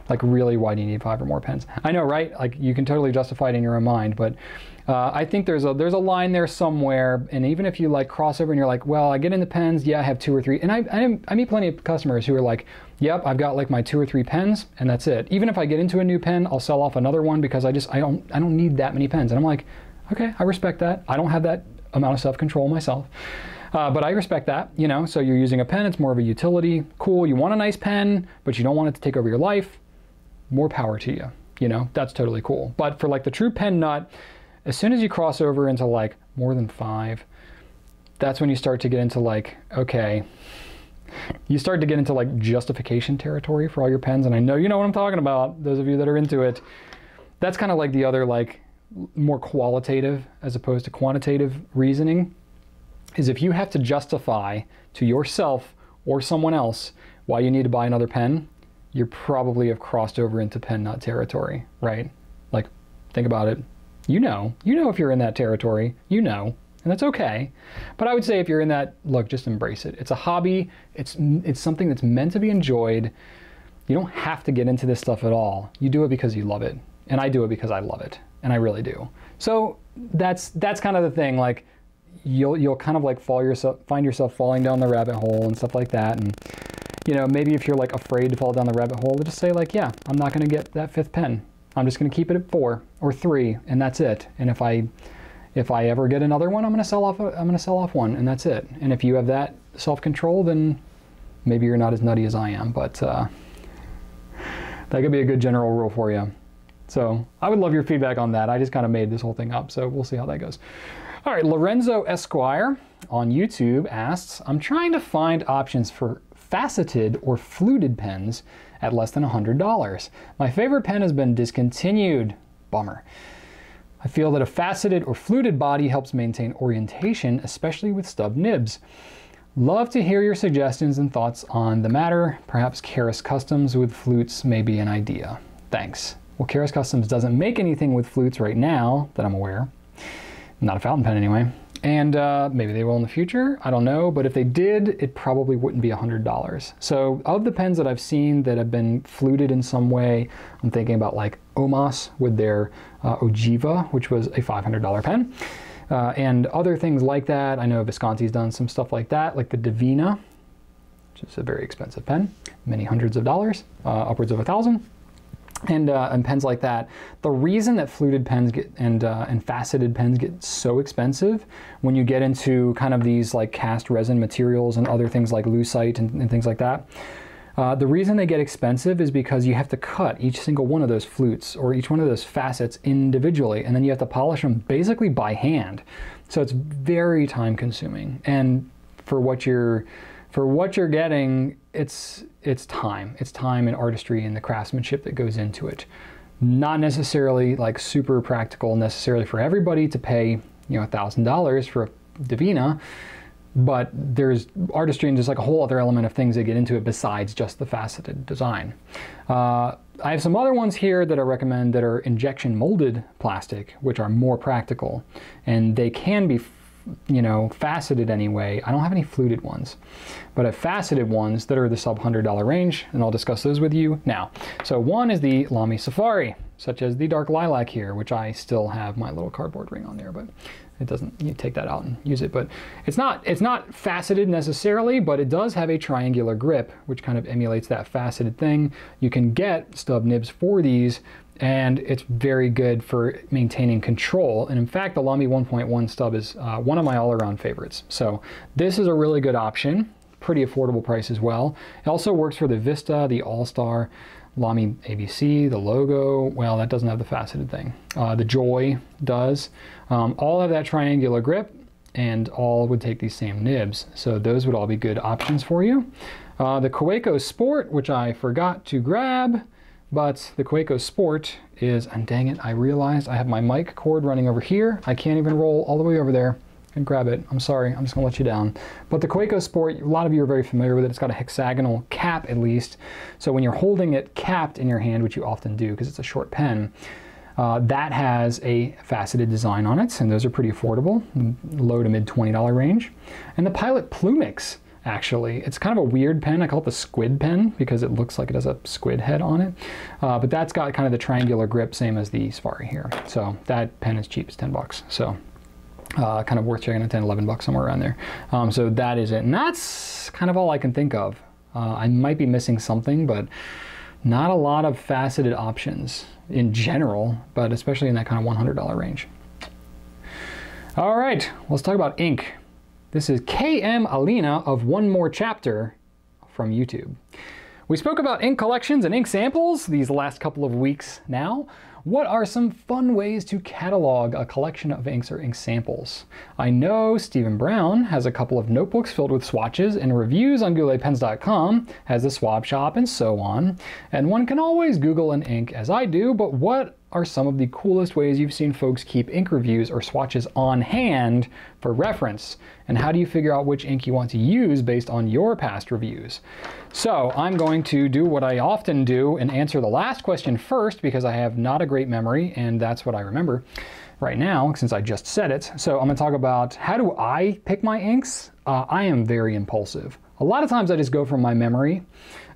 [SPEAKER 1] like really, why do you need 5 or more pens? I know, right? Like you can totally justify it in your own mind, but I think there's a line there somewhere. And even if you like crossover and you're like, well, I get into pens, yeah, I have 2 or 3. And I meet plenty of customers who are like, yep, I've got like my 2 or 3 pens and that's it. Even if I get into a new pen, I'll sell off another one because I don't need that many pens. And I'm like, okay, I respect that. I don't have that amount of self-control myself. But I respect that, you know, so you're using a pen, it's more of a utility. Cool, you want a nice pen, but you don't want it to take over your life. More power to you, you know, that's totally cool. But for like the true pen nut, as soon as you cross over into like more than 5, that's when you start to get into like, okay, you start to get into like justification territory for all your pens. And I know you know what I'm talking about, those of you that are into it. That's kind of like the other like more qualitative as opposed to quantitative reasoning. Is if you have to justify to yourself or someone else why you need to buy another pen, you probably have crossed over into pen nut territory, right? Like, think about it. You know if you're in that territory, you know, and that's okay. But I would say if you're in that, look, just embrace it. It's a hobby. It's something that's meant to be enjoyed. You don't have to get into this stuff at all. You do it because you love it. And I do it because I love it. And I really do. So that's kind of the thing. Like, you'll kind of like find yourself falling down the rabbit hole and stuff like that. And, you know, maybe if you're like afraid to fall down the rabbit hole, just say like, yeah, I'm not going to get that 5th pen. I'm just going to keep it at 4 or 3 and that's it. And if I ever get another one, I'm going to sell off one and that's it. And if you have that self-control, then maybe you're not as nutty as I am, but that could be a good general rule for you. So I would love your feedback on that. I just kind of made this whole thing up, so we'll see how that goes. All right, Lorenzo Esquire on YouTube asks, I'm trying to find options for faceted or fluted pens at less than $100. My favorite pen has been discontinued. Bummer. I feel that a faceted or fluted body helps maintain orientation, especially with stub nibs. Love to hear your suggestions and thoughts on the matter. Perhaps Keras Customs with flutes may be an idea. Thanks. Well, Keras Customs doesn't make anything with flutes right now that I'm aware. Not a fountain pen anyway. And maybe they will in the future, I don't know, but if they did, it probably wouldn't be $100. So of the pens that I've seen that have been fluted in some way, I'm thinking about like Omas with their Ogiva, which was a $500 pen. And other things like that. I know Visconti's done some stuff like that, like the Divina, which is a very expensive pen, many hundreds of dollars, upwards of $1,000. And pens like that. The reason that fluted pens get and faceted pens get so expensive when you get into kind of these like cast resin materials and other things like lucite and things like that, the reason they get expensive is because you have to cut each single one of those flutes or each one of those facets individually, and then you have to polish them basically by hand. So it's very time consuming, and for what you're getting, it's time. It's time and artistry and the craftsmanship that goes into it. Not necessarily like super practical necessarily for everybody to pay, you know, $1,000 for a Divina, but there's artistry and just like a whole other element of things that get into it besides just the faceted design. I have some other ones here that I recommend that are injection molded plastic, which are more practical, and they can be, you know, faceted anyway. I don't have any fluted ones, but I have faceted ones that are the sub $100 range, and I'll discuss those with you now. So one is the Lamys Safari, such as the dark lilac here, which I still have my little cardboard ring on there, but it doesn't, you take that out and use it. But it's not faceted necessarily, but it does have a triangular grip, which kind of emulates that faceted thing. You can get stub nibs for these, and it's very good for maintaining control. And in fact, the Lamy 1.1 stub is one of my all-around favorites. So this is a really good option, pretty affordable price as well. It also works for the Vista, the All-Star, Lamy ABC, the Logo. Well, that doesn't have the faceted thing. The Joy does. All have that triangular grip, and all would take these same nibs. So those would all be good options for you. The Kaweco Sport, which I forgot to grab, but the Kaweco Sport is, and dang it, I realized I have my mic cord running over here. I can't even roll all the way over there and grab it. I'm sorry, I'm just gonna let you down. But the Kaweco Sport, a lot of you are very familiar with it. It's got a hexagonal cap at least. So when you're holding it capped in your hand, which you often do because it's a short pen, That has a faceted design on it, and those are pretty affordable, low to mid $20 range. And the Pilot Plumix, actually, it's kind of a weird pen. I call it the squid pen because it looks like it has a squid head on it. But that's got kind of the triangular grip, same as the Safari here. So that pen is cheap, it's 10 bucks. So kind of worth checking at 10, 11 bucks, somewhere around there. So that is it. And that's kind of all I can think of. I might be missing something, but not a lot of faceted options in general, but especially in that kind of $100 range. All right, let's talk about ink. This is KM Alina of One More Chapter from YouTube. We spoke about ink collections and ink samples these last couple of weeks now. What are some fun ways to catalog a collection of inks or ink samples? I know Stephen Brown has a couple of notebooks filled with swatches, and reviews on gouletpens.com has a swab shop and so on. And one can always Google an ink, as I do, but what are some of the coolest ways you've seen folks keep ink reviews or swatches on hand for reference? And how do you figure out which ink you want to use based on your past reviews? So I'm going to do what I often do and answer the last question first, because I have not a great memory and that's what I remember right now since I just said it. So I'm going to talk about how do I pick my inks. I am very impulsive. A lot of times I just go from my memory.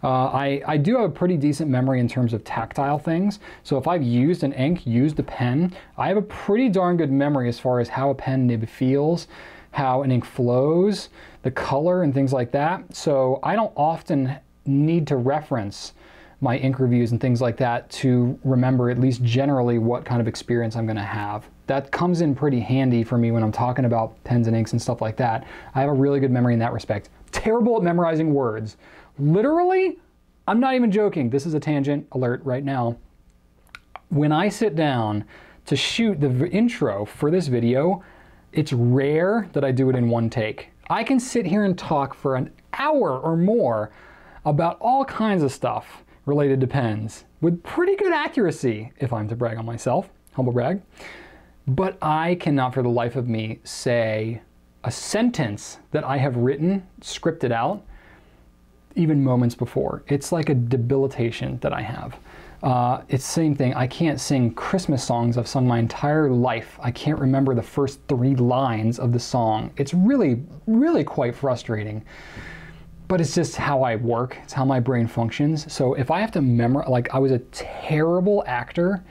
[SPEAKER 1] I do have a pretty decent memory in terms of tactile things. So if I've used an ink, used a pen, I have a pretty darn good memory as far as how a pen nib feels, how an ink flows, the color and things like that. So I don't often need to reference my ink reviews and things like that to remember at least generally what kind of experience I'm going to have. That comes in pretty handy for me when I'm talking about pens and inks and stuff like that. I have a really good memory in that respect. Terrible at memorizing words. Literally, I'm not even joking. This is a tangent alert right now. When I sit down to shoot the intro for this video, it's rare that I do it in one take. I can sit here and talk for an hour or more about all kinds of stuff related to pens with pretty good accuracy, if I'm to brag on myself, humble brag. But I cannot for the life of me say a sentence that I have written, scripted out, even moments before. It's like a debilitation that I have. It's the same thing. I can't sing Christmas songs I've sung my entire life. I can't remember the first 3 lines of the song. It's really, really quite frustrating. But it's just how I work. It's how my brain functions. So if I have to memorize, like I was a terrible actor.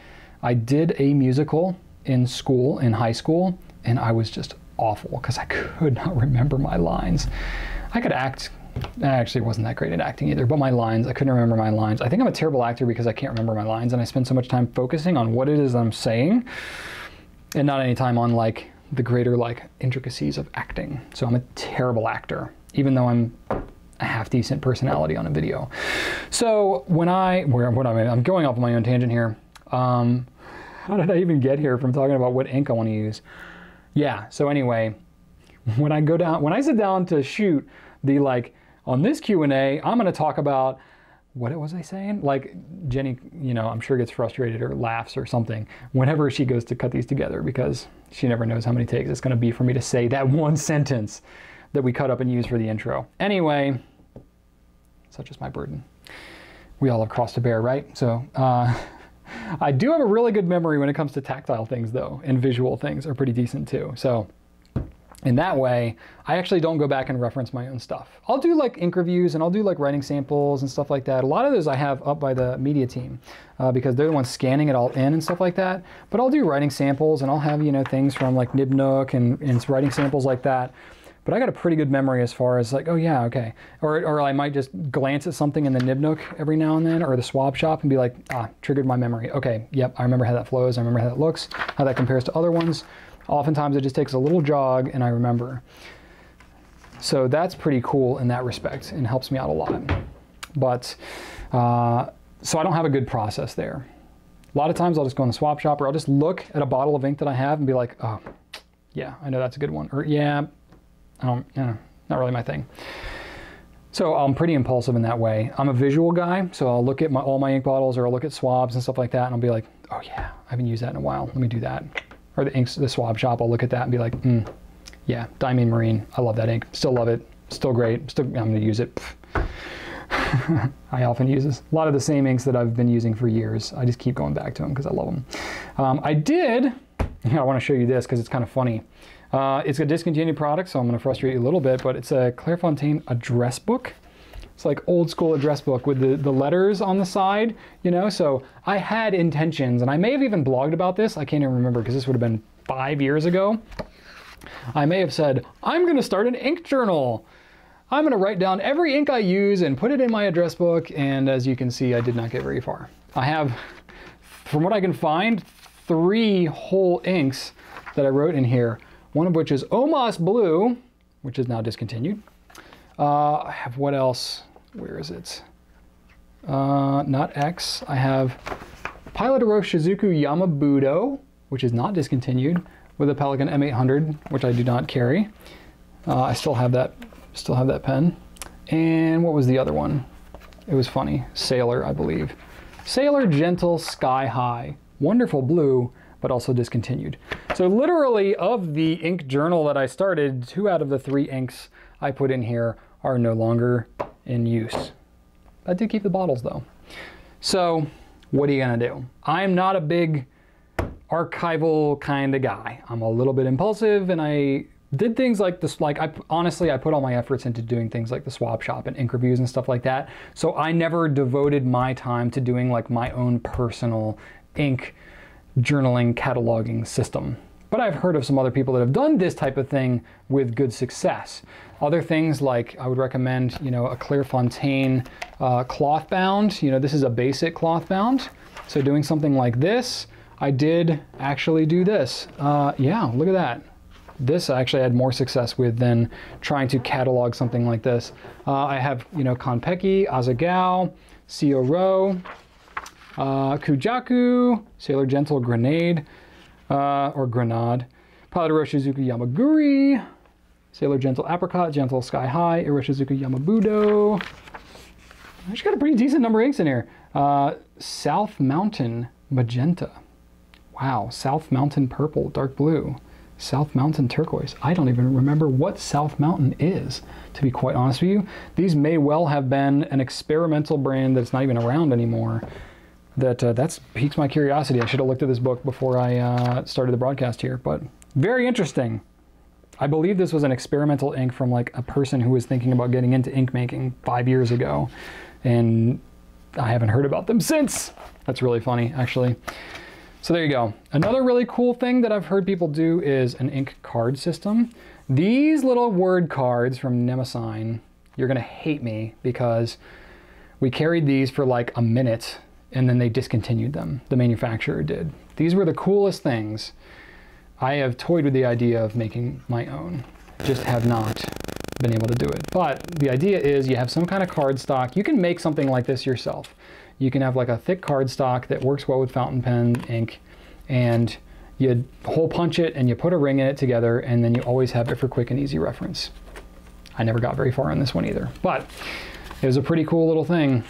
[SPEAKER 1] I did a musical in school, in high school, and I was just awful because I could not remember my lines. I could act. I actually wasn't that great at acting either, but my lines, I couldn't remember my lines. I think I'm a terrible actor because I can't remember my lines, and I spend so much time focusing on what it is I'm saying and not any time on like the greater like intricacies of acting. So I'm a terrible actor, even though I'm a half decent personality on a video. So when I'm going off on my own tangent here. How did I even get here from talking about what ink I want to use? Yeah, so anyway, when I sit down to shoot the like, on this Q&A, I'm going to talk about, what was I saying? Like Jenny, you know, I'm sure gets frustrated or laughs or something whenever she goes to cut these together because she never knows how many takes it's going to be for me to say that one sentence that we cut up and use for the intro. Anyway, such is my burden. We all have cross to bear, right? So I do have a really good memory when it comes to tactile things though, and visual things are pretty decent too. So in that way, I actually don't go back and reference my own stuff. I'll do like ink reviews and I'll do like writing samples and stuff like that. A lot of those I have up by the media team because they're the ones scanning it all in and stuff like that. But I'll do writing samples and I'll have, you know, things from like Nibnook and writing samples like that. But I got a pretty good memory as far as like, oh yeah, okay. Or I might just glance at something in the Nibnook every now and then or the swab shop and be like, triggered my memory. Okay, yep, I remember how that flows. I remember how that looks, how that compares to other ones. Oftentimes it just takes a little jog and I remember. So that's pretty cool in that respect and helps me out a lot. But, so I don't have a good process there. A lot of times I'll just go in the swap shop or I'll just look at a bottle of ink that I have and be like, oh, yeah, I know that's a good one. Or yeah, not really my thing. So I'm pretty impulsive in that way. I'm a visual guy, so I'll look at all my ink bottles or I'll look at swabs and stuff like that and I'll be like, oh yeah, I haven't used that in a while. Let me do that. Or the swab shop, I'll look at that and be like, yeah, Diamine Marine, I love that ink. Still love it, still great, I'm gonna use it. I often use a lot of the same inks that I've been using for years. I just keep going back to them because I love them. I want to show you this because it's kind of funny. It's a discontinued product, so I'm going to frustrate you a little bit, but it's a Clairefontaine address book. It's like old school address book with the letters on the side, you know? So I had intentions, and I may have even blogged about this. I can't even remember because this would have been 5 years ago. I may have said, I'm going to start an ink journal. I'm going to write down every ink I use and put it in my address book. And as you can see, I did not get very far. I have, from what I can find, 3 whole inks that I wrote in here. One of which is Omas Blue, which is now discontinued. I have what else? Where is it? Not X. I have Pilot Aro Shizuku Yamabudo, which is not discontinued, with a Pelikan M800, which I do not carry. I still have that pen. And what was the other one? It was funny. Sailor, I believe. Sailor Gentle Sky High. Wonderful blue, but also discontinued. So literally of the ink journal that I started, 2 out of the 3 inks I put in here are no longer in use. I did keep the bottles though. So what are you gonna do? I'm not a big archival kind of guy. I'm a little bit impulsive, and I did things like this, like honestly, I put all my efforts into doing things like the swap shop and ink reviews and stuff like that. So I never devoted my time to doing like my own personal ink journaling cataloging system. But I've heard of some other people that have done this type of thing with good success. Other things like I would recommend, you know, a Clairefontaine cloth bound. You know, this is a basic cloth bound. So doing something like this, I did actually do this. Yeah, look at that. This I actually had more success with than trying to catalog something like this. I have, you know, Konpeki, Azagao, Sioro, Kujaku, Sailor Gentle Grenade, or Grenade, Pilot Aro Shizuku Yamaguri, Sailor Gentle Apricot, Gentle Sky High, Iroshizuku Yamabudo. I just got a pretty decent number of inks in here. South Mountain Magenta. Wow, South Mountain Purple, Dark Blue. South Mountain Turquoise. I don't even remember what South Mountain is, to be quite honest with you. These may well have been an experimental brand that's not even around anymore. That's piques my curiosity. I should have looked at this book before I started the broadcast here, but very interesting. I believe this was an experimental ink from like a person who was thinking about getting into ink making 5 years ago, and I haven't heard about them since. That's really funny, actually. So there you go. Another really cool thing that I've heard people do is an ink card system. These little word cards from Nemesign, you're gonna hate me because we carried these for like a minute and then they discontinued them. The manufacturer did. These were the coolest things. I have toyed with the idea of making my own, just have not been able to do it. But the idea is you have some kind of card stock. You can make something like this yourself. You can have like a thick card stock that works well with fountain pen ink, and you hole punch it and you put a ring in it together, and then you always have it for quick and easy reference. I never got very far on this one either, but it was a pretty cool little thing.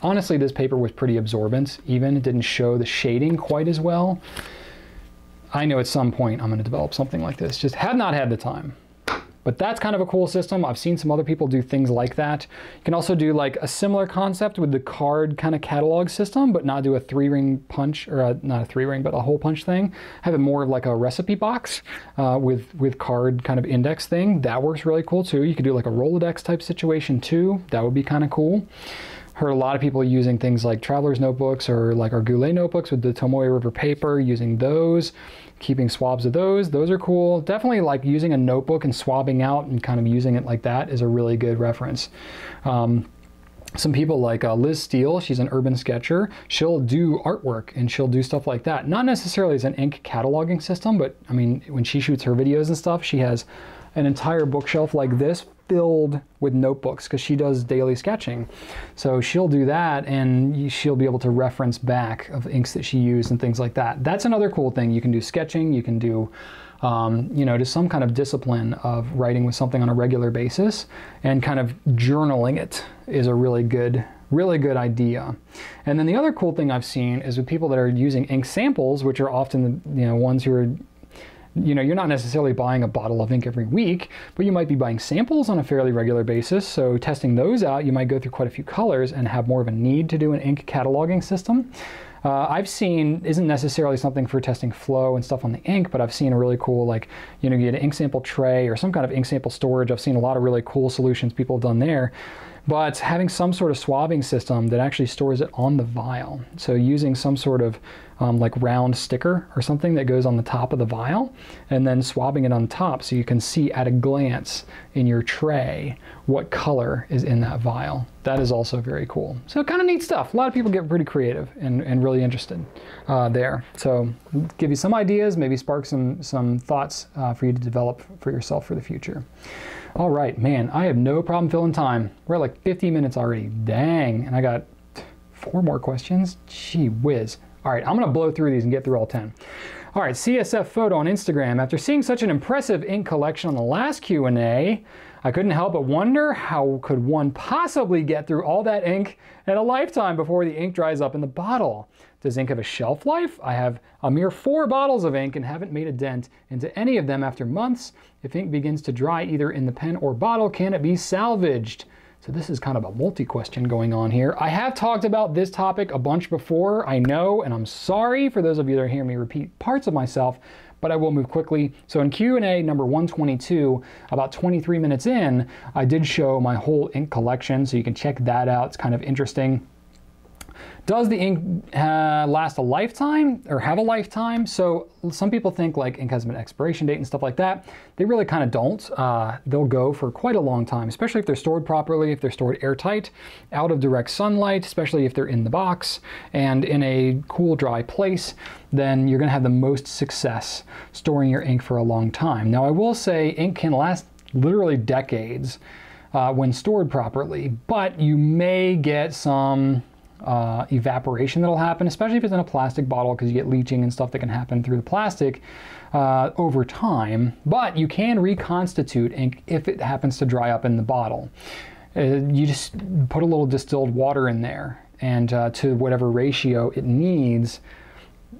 [SPEAKER 1] Honestly, this paper was pretty absorbent even. It didn't show the shading quite as well. I know at some point I'm going to develop something like this. Just have not had the time. But that's kind of a cool system. I've seen some other people do things like that. You can also do like a similar concept with the card kind of catalog system, but not do a 3-ring punch, or not a 3-ring, but a hole punch thing. Have it more of like a recipe box with card kind of index thing. That works really cool too. You could do like a Rolodex type situation too. That would be kind of cool. Heard a lot of people using things like Traveler's Notebooks or like our Goulet notebooks with the Tomoe River paper, using those, keeping swabs of those. Those are cool. Definitely like using a notebook and swabbing out and kind of using it like that is a really good reference. Some people like Liz Steele, she's an urban sketcher. She'll do artwork and she'll do stuff like that. Not necessarily as an ink cataloging system, but I mean, when she shoots her videos and stuff, she has an entire bookshelf like this filled with notebooks because she does daily sketching. So she'll do that and she'll be able to reference back of inks that she used and things like that. That's another cool thing. You can do sketching, you can do you know, just some kind of discipline of writing with something on a regular basis, and kind of journaling it is a really good idea. And then the other cool thing I've seen is with people that are using ink samples, which are often the, you know, ones who are, you know, you're not necessarily buying a bottle of ink every week, but you might be buying samples on a fairly regular basis. So testing those out, you might go through quite a few colors and have more of a need to do an ink cataloging system. I've seen, isn't necessarily something for testing flow and stuff on the ink, but I've seen a really cool, like, you know, you get an ink sample tray or some kind of ink sample storage. I've seen a lot of really cool solutions people have done there. But having some sort of swabbing system that actually stores it on the vial. So using some sort of like round sticker or something that goes on the top of the vial, and then swabbing it on top so you can see at a glance in your tray what color is in that vial. That is also very cool. So kind of neat stuff. A lot of people get pretty creative and really interested there. So give you some ideas, maybe spark some thoughts for you to develop for yourself for the future. All right, man, I have no problem filling time. We're at like 50 minutes already. Dang, and I got 4 more questions. Gee whiz. All right, I'm gonna blow through these and get through all 10. All right, CSF Photo on Instagram. After seeing such an impressive ink collection on the last Q&A, I couldn't help but wonder how could one possibly get through all that ink in a lifetime before the ink dries up in the bottle? Does ink have a shelf life? I have a mere 4 bottles of ink and haven't made a dent into any of them after months. If ink begins to dry either in the pen or bottle, can it be salvaged? So this is kind of a multi-question going on here. I have talked about this topic a bunch before, I know, and I'm sorry for those of you that hear me repeat parts of myself, but I will move quickly. So in Q&A number 122, about 23 minutes in, I did show my whole ink collection, so you can check that out. It's kind of interesting. Does the ink last a lifetime or have a lifetime? So some people think like ink has an expiration date and stuff like that. They really kind of don't. They'll go for quite a long time, especially if they're stored properly, if they're stored airtight, out of direct sunlight, especially if they're in the box and in a cool, dry place, then you're gonna have the most success storing your ink for a long time. Now I will say ink can last literally decades when stored properly, but you may get some evaporation that'll happen, especially if it's in a plastic bottle, because you get leaching and stuff that can happen through the plastic over time. But you can reconstitute ink if it happens to dry up in the bottle. You just put a little distilled water in there and to whatever ratio it needs.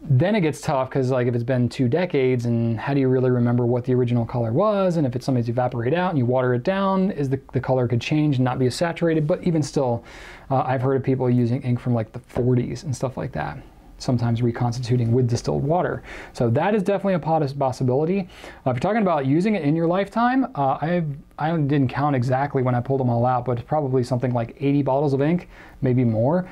[SPEAKER 1] Then it gets tough because like if it's been 2 decades and how do you really remember what the original color was, and if it's something that's evaporated out and you water it down, is the color could change and not be as saturated. But even still, I've heard of people using ink from like the 40s and stuff like that, sometimes reconstituting with distilled water. So that is definitely a possibility. If you're talking about using it in your lifetime, I didn't count exactly when I pulled them all out, but it's probably something like 80 bottles of ink, maybe more.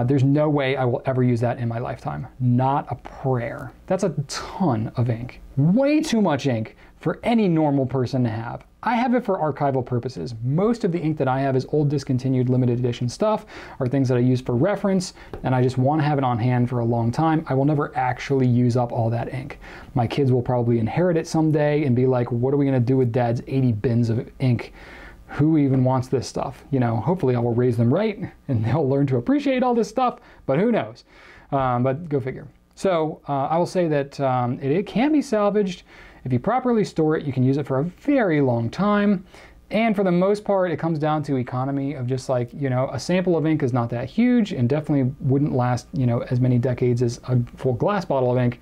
[SPEAKER 1] There's no way I will ever use that in my lifetime. Not a prayer. That's a ton of ink. Way too much ink for any normal person to have. I have it for archival purposes. Most of the ink that I have is old discontinued limited edition stuff or things that I use for reference, and I just want to have it on hand for a long time. I will never actually use up all that ink. My kids will probably inherit it someday and be like, what are we going to do with Dad's 80 bins of ink? Who even wants this stuff? You know, hopefully I will raise them right and they'll learn to appreciate all this stuff, but who knows? But go figure. So I will say that it can be salvaged. If you properly store it, you can use it for a very long time. And for the most part, it comes down to economy of just like, you know, a sample of ink is not that huge and definitely wouldn't last, you know, as many decades as a full glass bottle of ink.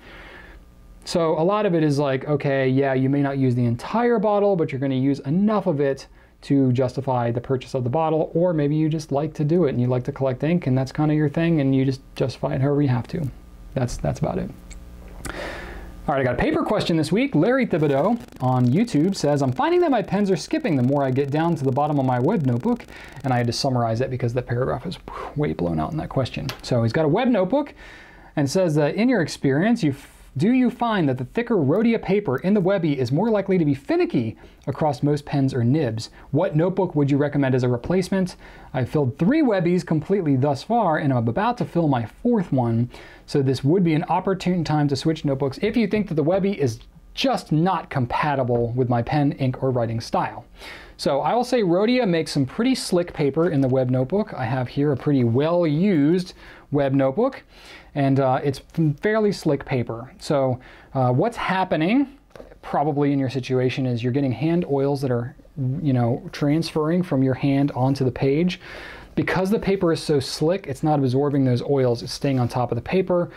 [SPEAKER 1] So a lot of it is like, okay, yeah, you may not use the entire bottle, but you're going to use enough of it to justify the purchase of the bottle, or maybe you just like to do it and you like to collect ink and that's kind of your thing and you just justify it however you have to. That's about it. All right, I got a paper question this week. Larry Thibodeau on YouTube says, I'm finding that my pens are skipping the more I get down to the bottom of my web notebook, and I had to summarize it because the paragraph is way blown out in that question. So he's got a web notebook and says that in your experience, do you find that the thicker Rhodia paper in the Webby is more likely to be finicky across most pens or nibs? What notebook would you recommend as a replacement? I've filled 3 Webbies completely thus far, and I'm about to fill my 4th one, so this would be an opportune time to switch notebooks if you think that the Webby is just not compatible with my pen, ink, or writing style. So I will say Rhodia makes some pretty slick paper in the web notebook. I have here a pretty well-used web notebook, and it's fairly slick paper. So what's happening probably in your situation is you're getting hand oils that are, you know, transferring from your hand onto the page. Because the paper is so slick, it's not absorbing those oils, it's staying on top of the paper.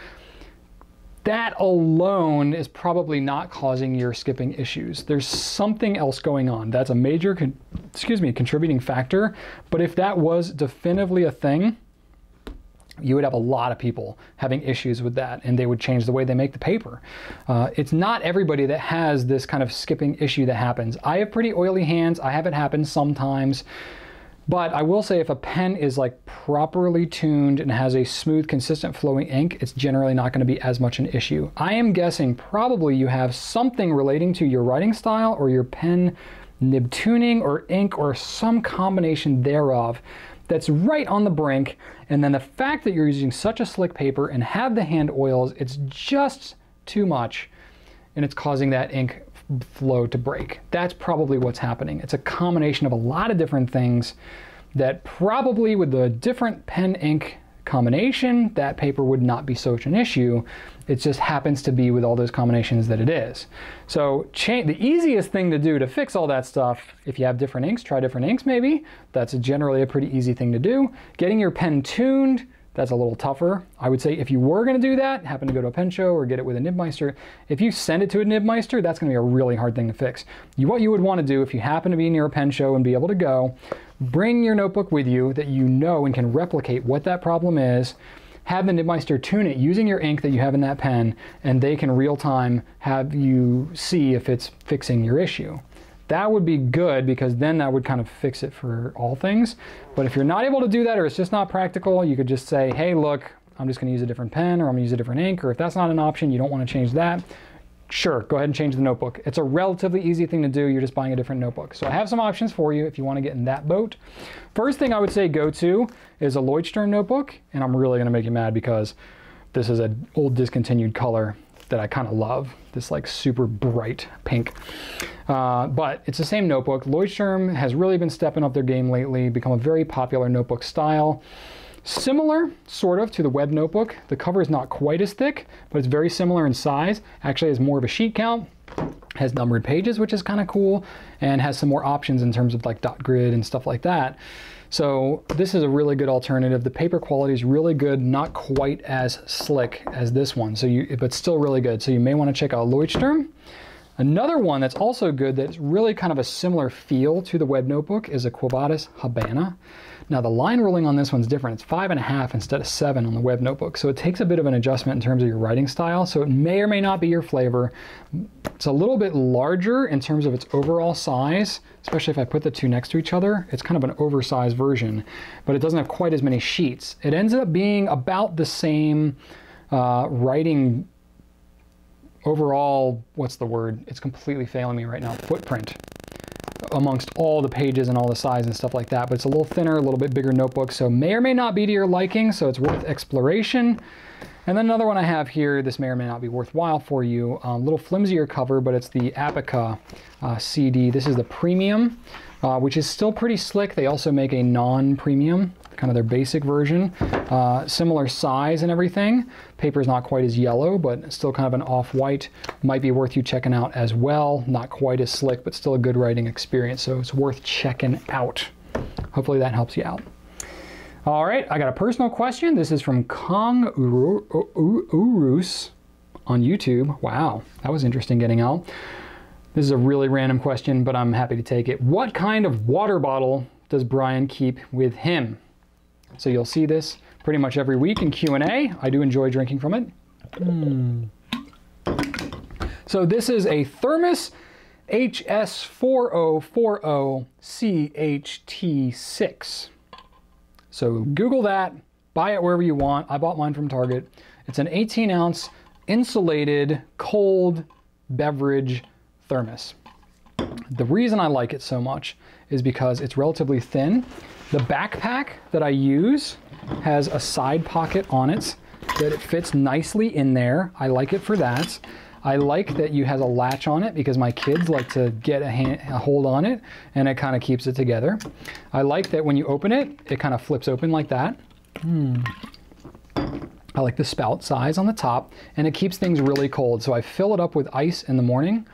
[SPEAKER 1] That alone is probably not causing your skipping issues. There's something else going on. That's a major, contributing factor. But if that was definitively a thing, you would have a lot of people having issues with that, and they would change the way they make the paper. It's not everybody that has this kind of skipping issue that happens. I have pretty oily hands. I have it happen sometimes. But I will say if a pen is like properly tuned and has a smooth, consistent flowing ink, it's generally not going to be as much an issue. I am guessing probably you have something relating to your writing style or your pen nib tuning or ink or some combination thereof that's right on the brink. And then the fact that you're using such a slick paper and have the hand oils, it's just too much, and it's causing that ink flow to break. That's probably what's happening. It's a combination of a lot of different things that probably with the different pen ink combination, that paper would not be such an issue. It just happens to be with all those combinations that it is. So the easiest thing to do to fix all that stuff, if you have different inks, try different inks maybe. That's generally a pretty easy thing to do. Getting your pen tuned, that's a little tougher. I would say if you were going to do that, happen to go to a pen show or get it with a Nibmeister, if you send it to a Nibmeister, that's going to be a really hard thing to fix. What you would want to do if you happen to be near a pen show and be able to go, bring your notebook with you that you know and can replicate what that problem is, have the Nibmeister tune it using your ink that you have in that pen, and they can real time have you see if it's fixing your issue. That would be good because then that would kind of fix it for all things. But if you're not able to do that or it's just not practical, you could just say, hey, look, I'm just going to use a different pen or I'm going to use a different ink, or if that's not an option, you don't want to change that, sure, go ahead and change the notebook. It's a relatively easy thing to do. You're just buying a different notebook. So I have some options for you if you want to get in that boat. First thing I would say go to is a Leuchtturm notebook, and I'm really going to make you mad because this is an old discontinued color that I kind of love, this like super bright pink. But it's the same notebook. Leuchtturm has really been stepping up their game lately, become a very popular notebook style. Similar, sort of, to the web notebook. The cover is not quite as thick, but it's very similar in size. Actually has more of a sheet count, has numbered pages, which is kind of cool, and has some more options in terms of like dot grid and stuff like that. So this is a really good alternative. The paper quality is really good, not quite as slick as this one, but still really good. So you may want to check out Leuchtturm. Another one that's also good that's really kind of a similar feel to the web notebook is a Quo Vadis Habana. Now the line ruling on this one's different. It's 5.5 instead of 7 on the web notebook. So it takes a bit of an adjustment in terms of your writing style. So it may or may not be your flavor. It's a little bit larger in terms of its overall size, especially if I put the two next to each other. It's kind of an oversized version, but it doesn't have quite as many sheets. It ends up being about the same writing overall, what's the word? It's completely failing me right now. Footprint amongst all the pages and all the size and stuff like that, but it's a little thinner, a little bit bigger notebook, so may or may not be to your liking, so it's worth exploration. And then another one I have here, this may or may not be worthwhile for you, a little flimsier cover, but it's the Apica CD. This is the premium, which is still pretty slick. They also make a non-premium, kind of their basic version. Similar size and everything. Paper's not quite as yellow, but still kind of an off-white. Might be worth you checking out as well. Not quite as slick, but still a good writing experience, so it's worth checking out. Hopefully that helps you out. All right, I got a personal question. This is from Kong Urus on YouTube. Wow, that was interesting getting out. This is a really random question, but I'm happy to take it. What kind of water bottle does Brian keep with him? So you'll see this pretty much every week in Q&A. I do enjoy drinking from it. So this is a Thermos HS4040 CHT6. So Google that, buy it wherever you want. I bought mine from Target. It's an 18-ounce insulated cold beverage thermos. The reason I like it so much is because it's relatively thin. The backpack that I use has a side pocket on it that it fits nicely in there. I like it for that. I like that you has a latch on it because my kids like to get a hold on it, and it kind of keeps it together. I like that when you open it, it kind of flips open like that. I like the spout size on the top, and it keeps things really cold. So I fill it up with ice in the morning,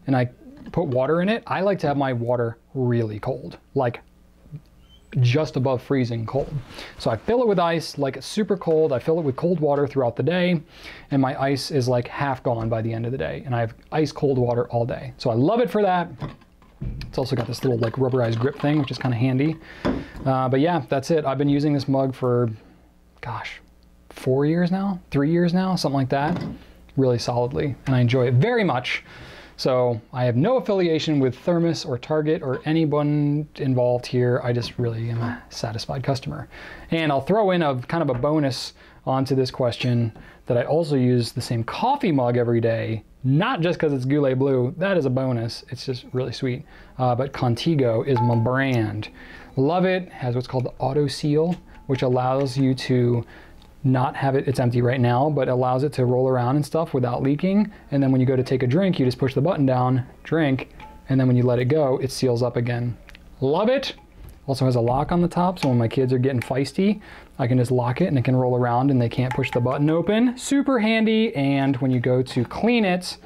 [SPEAKER 1] and I put water in it. I like to have my water really cold, like just above freezing cold. So I fill it with ice, like it's super cold. I fill it with cold water throughout the day, and my ice is like half gone by the end of the day, and I have ice cold water all day. So I love it for that. It's also got this little like rubberized grip thing, which is kind of handy. But yeah, that's it. I've been using this mug for, gosh, 4 years now, 3 years now, something like that, really solidly, and I enjoy it very much. So I have no affiliation with Thermos or Target or anyone involved here. I just really am a satisfied customer. And I'll throw in a kind of a bonus onto this question that I also use the same coffee mug every day, not just because it's Goulet Blue. That is a bonus. It's just really sweet. But Contigo is my brand. Love it. Has what's called the auto seal, which allows you to not have it, it's empty right now, but allows it to roll around and stuff without leaking. And then when you go to take a drink, you just push the button down, drink, and then when you let it go, it seals up again. Love it. Also has a lock on the top, so when my kids are getting feisty, I can just lock it and it can roll around and they can't push the button open. Super handy. And when you go to clean it,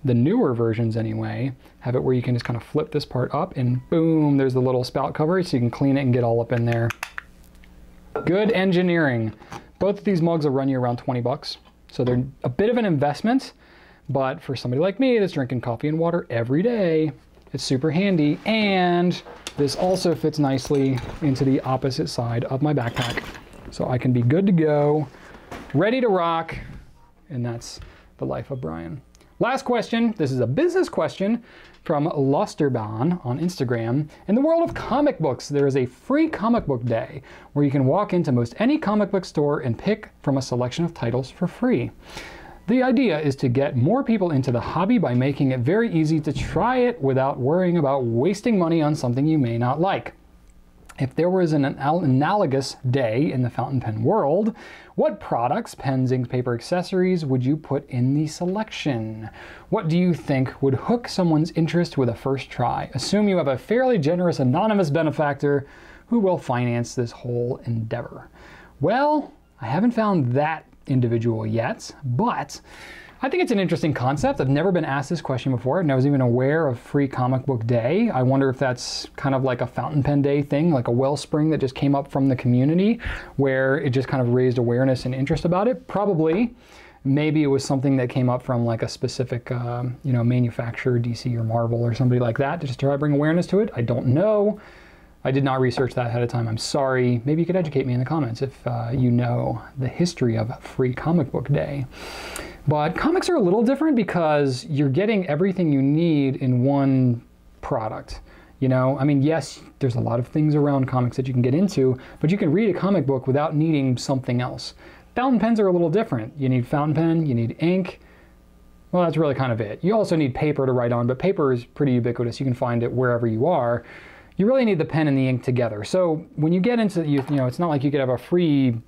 [SPEAKER 1] the newer versions anyway, have it where you can just kind of flip this part up and boom, there's the little spout cover, so you can clean it and get all up in there. Good engineering. Both of these mugs will run you around 20 bucks. So they're a bit of an investment, but for somebody like me that's drinking coffee and water every day, it's super handy. And this also fits nicely into the opposite side of my backpack. So I can be good to go, ready to rock. And that's the life of Brian. Last question. This is a business question from Losterbahn on Instagram. In the world of comic books, there is a free comic book day where you can walk into most any comic book store and pick from a selection of titles for free. The idea is to get more people into the hobby by making it very easy to try it without worrying about wasting money on something you may not like. If there was an analogous day in the fountain pen world, what products, pens, ink, paper, accessories would you put in the selection? What do you think would hook someone's interest with a first try? Assume you have a fairly generous anonymous benefactor who will finance this whole endeavor. Well, I haven't found that individual yet, but I think it's an interesting concept. I've never been asked this question before, and I was even aware of Free Comic Book Day. I wonder if that's kind of like a fountain pen day thing, like a wellspring that just came up from the community, where it just kind of raised awareness and interest about it. Probably. Maybe it was something that came up from like a specific, manufacturer, DC or Marvel or somebody like that, to just try to bring awareness to it. I don't know. I did not research that ahead of time. I'm sorry. Maybe you could educate me in the comments if you know the history of Free Comic Book Day. But comics are a little different because you're getting everything you need in one product. I mean, yes, there's a lot of things around comics that you can get into, but you can read a comic book without needing something else. Fountain pens are a little different. You need fountain pen, you need ink. Well, that's really kind of it. You also need paper to write on, but paper is pretty ubiquitous. You can find it wherever you are. You really need the pen and the ink together. So when you get into, it's not like you could have a free,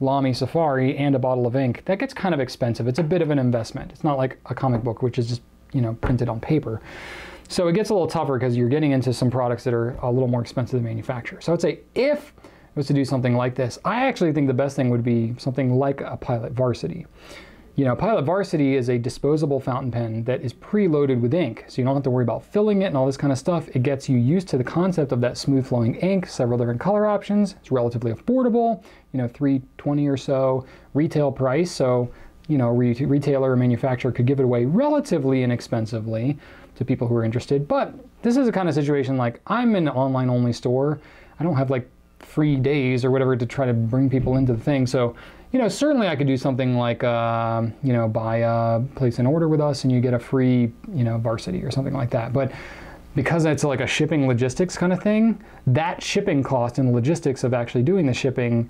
[SPEAKER 1] Lamys Safari and a bottle of ink. That gets kind of expensive. It's a bit of an investment. It's not like a comic book, which is just, printed on paper. So it gets a little tougher because you're getting into some products that are a little more expensive to manufacture. So I'd say if it was to do something like this, I actually think the best thing would be something like a Pilot Varsity. Pilot Varsity is a disposable fountain pen that is preloaded with ink, so you don't have to worry about filling it and all this kind of stuff. It gets you used to the concept of that smooth flowing ink, several different color options. It's relatively affordable, $3.20 or so retail price. So, retailer or manufacturer could give it away relatively inexpensively to people who are interested. But this is a kind of situation like I'm an online only store. I don't have like free days or whatever to try to bring people into the thing. So, certainly I could do something like, place an order with us and you get a free, Varsity or something like that. But because it's like a shipping logistics kind of thing, that shipping cost and logistics of actually doing the shipping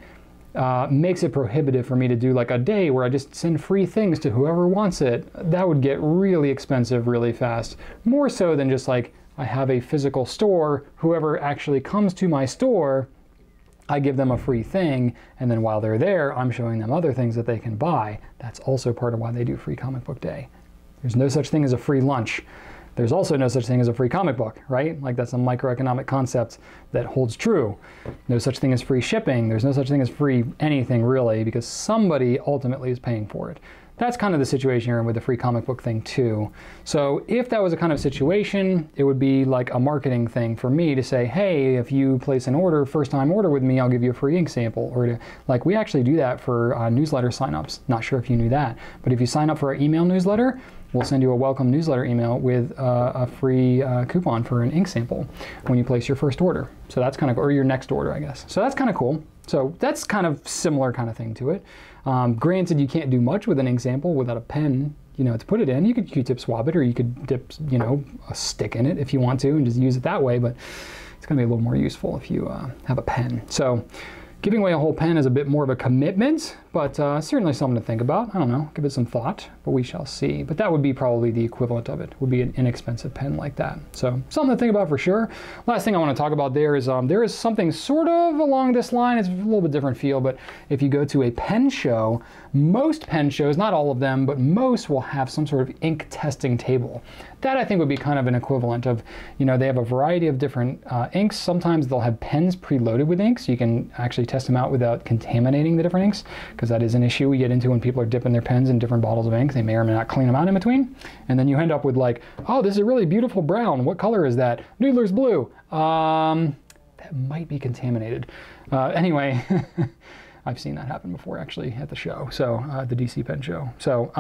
[SPEAKER 1] makes it prohibitive for me to do like a day where I just send free things to whoever wants it. That would get really expensive really fast. More so than just like I have a physical store, whoever actually comes to my store, I give them a free thing, and then while they're there, I'm showing them other things that they can buy. That's also part of why they do Free Comic Book Day. There's no such thing as a free lunch. There's also no such thing as a free comic book, right? Like that's a microeconomic concept that holds true. No such thing as free shipping. There's no such thing as free anything really, because somebody ultimately is paying for it. That's kind of the situation here with the free comic book thing too. So if that was a kind of situation, it would be like a marketing thing for me to say, hey, if you place an order, first time order with me, I'll give you a free ink sample. Or to, like we actually do that for newsletter signups. Not sure if you knew that, but if you sign up for our email newsletter, we'll send you a welcome newsletter email with a free coupon for an ink sample when you place your first order. So that's kind of, or your next order, I guess. So that's kind of cool. So that's kind of similar kind of thing to it. Granted, you can't do much with an ink sample without a pen, you know, to put it in. You could Q-tip swab it, or you could dip, you know, a stick in it if you want to and just use it that way, but it's going to be a little more useful if you have a pen. So giving away a whole pen is a bit more of a commitment, but certainly something to think about. I don't know, give it some thought, but we shall see. But that would be probably the equivalent of it, would be an inexpensive pen like that. So something to think about for sure. Last thing I want to talk about there is something sort of along this line. It's a little bit different feel, but if you go to a pen show, most pen shows, not all of them, but most will have some sort of ink testing table. That I think would be kind of an equivalent of, you know, they have a variety of different inks. Sometimes they'll have pens preloaded with inks, so you can actually test them out without contaminating the different inks, because that is an issue we get into when people are dipping their pens in different bottles of ink. They may or may not clean them out in between, and then you end up with like, oh, this is a really beautiful brown. What color is that? Noodler's blue. That might be contaminated. Anyway, I've seen that happen before actually at the show, so the DC Pen show. So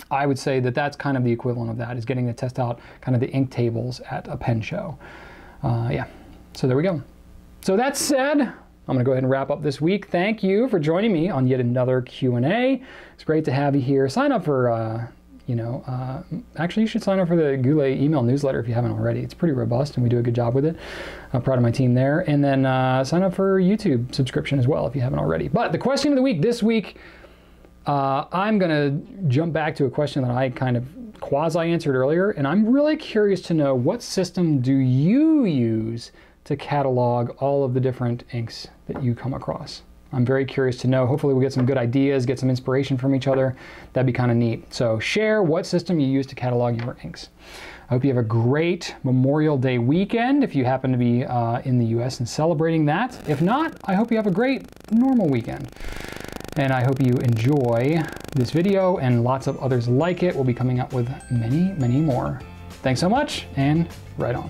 [SPEAKER 1] I would say that that's kind of the equivalent of that, is getting to test out kind of the ink tables at a pen show. Yeah, so there we go. So that said, I'm gonna go ahead and wrap up this week. Thank you for joining me on yet another Q&A. It's great to have you here. Sign up for, actually you should sign up for the Goulet email newsletter if you haven't already. It's pretty robust and we do a good job with it. I'm proud of my team there. And then sign up for YouTube subscription as well if you haven't already. But the question of the week this week, I'm gonna jump back to a question that I kind of quasi-answered earlier, and I'm really curious to know, what system do you use to catalog all of the different inks that you come across? I'm very curious to know. Hopefully we'll get some good ideas, get some inspiration from each other. That'd be kind of neat. So share what system you use to catalog your inks. I hope you have a great Memorial Day weekend if you happen to be in the US and celebrating that. If not, I hope you have a great normal weekend. And I hope you enjoy this video and lots of others like it. We'll be coming up with many, many more. Thanks so much, and right on.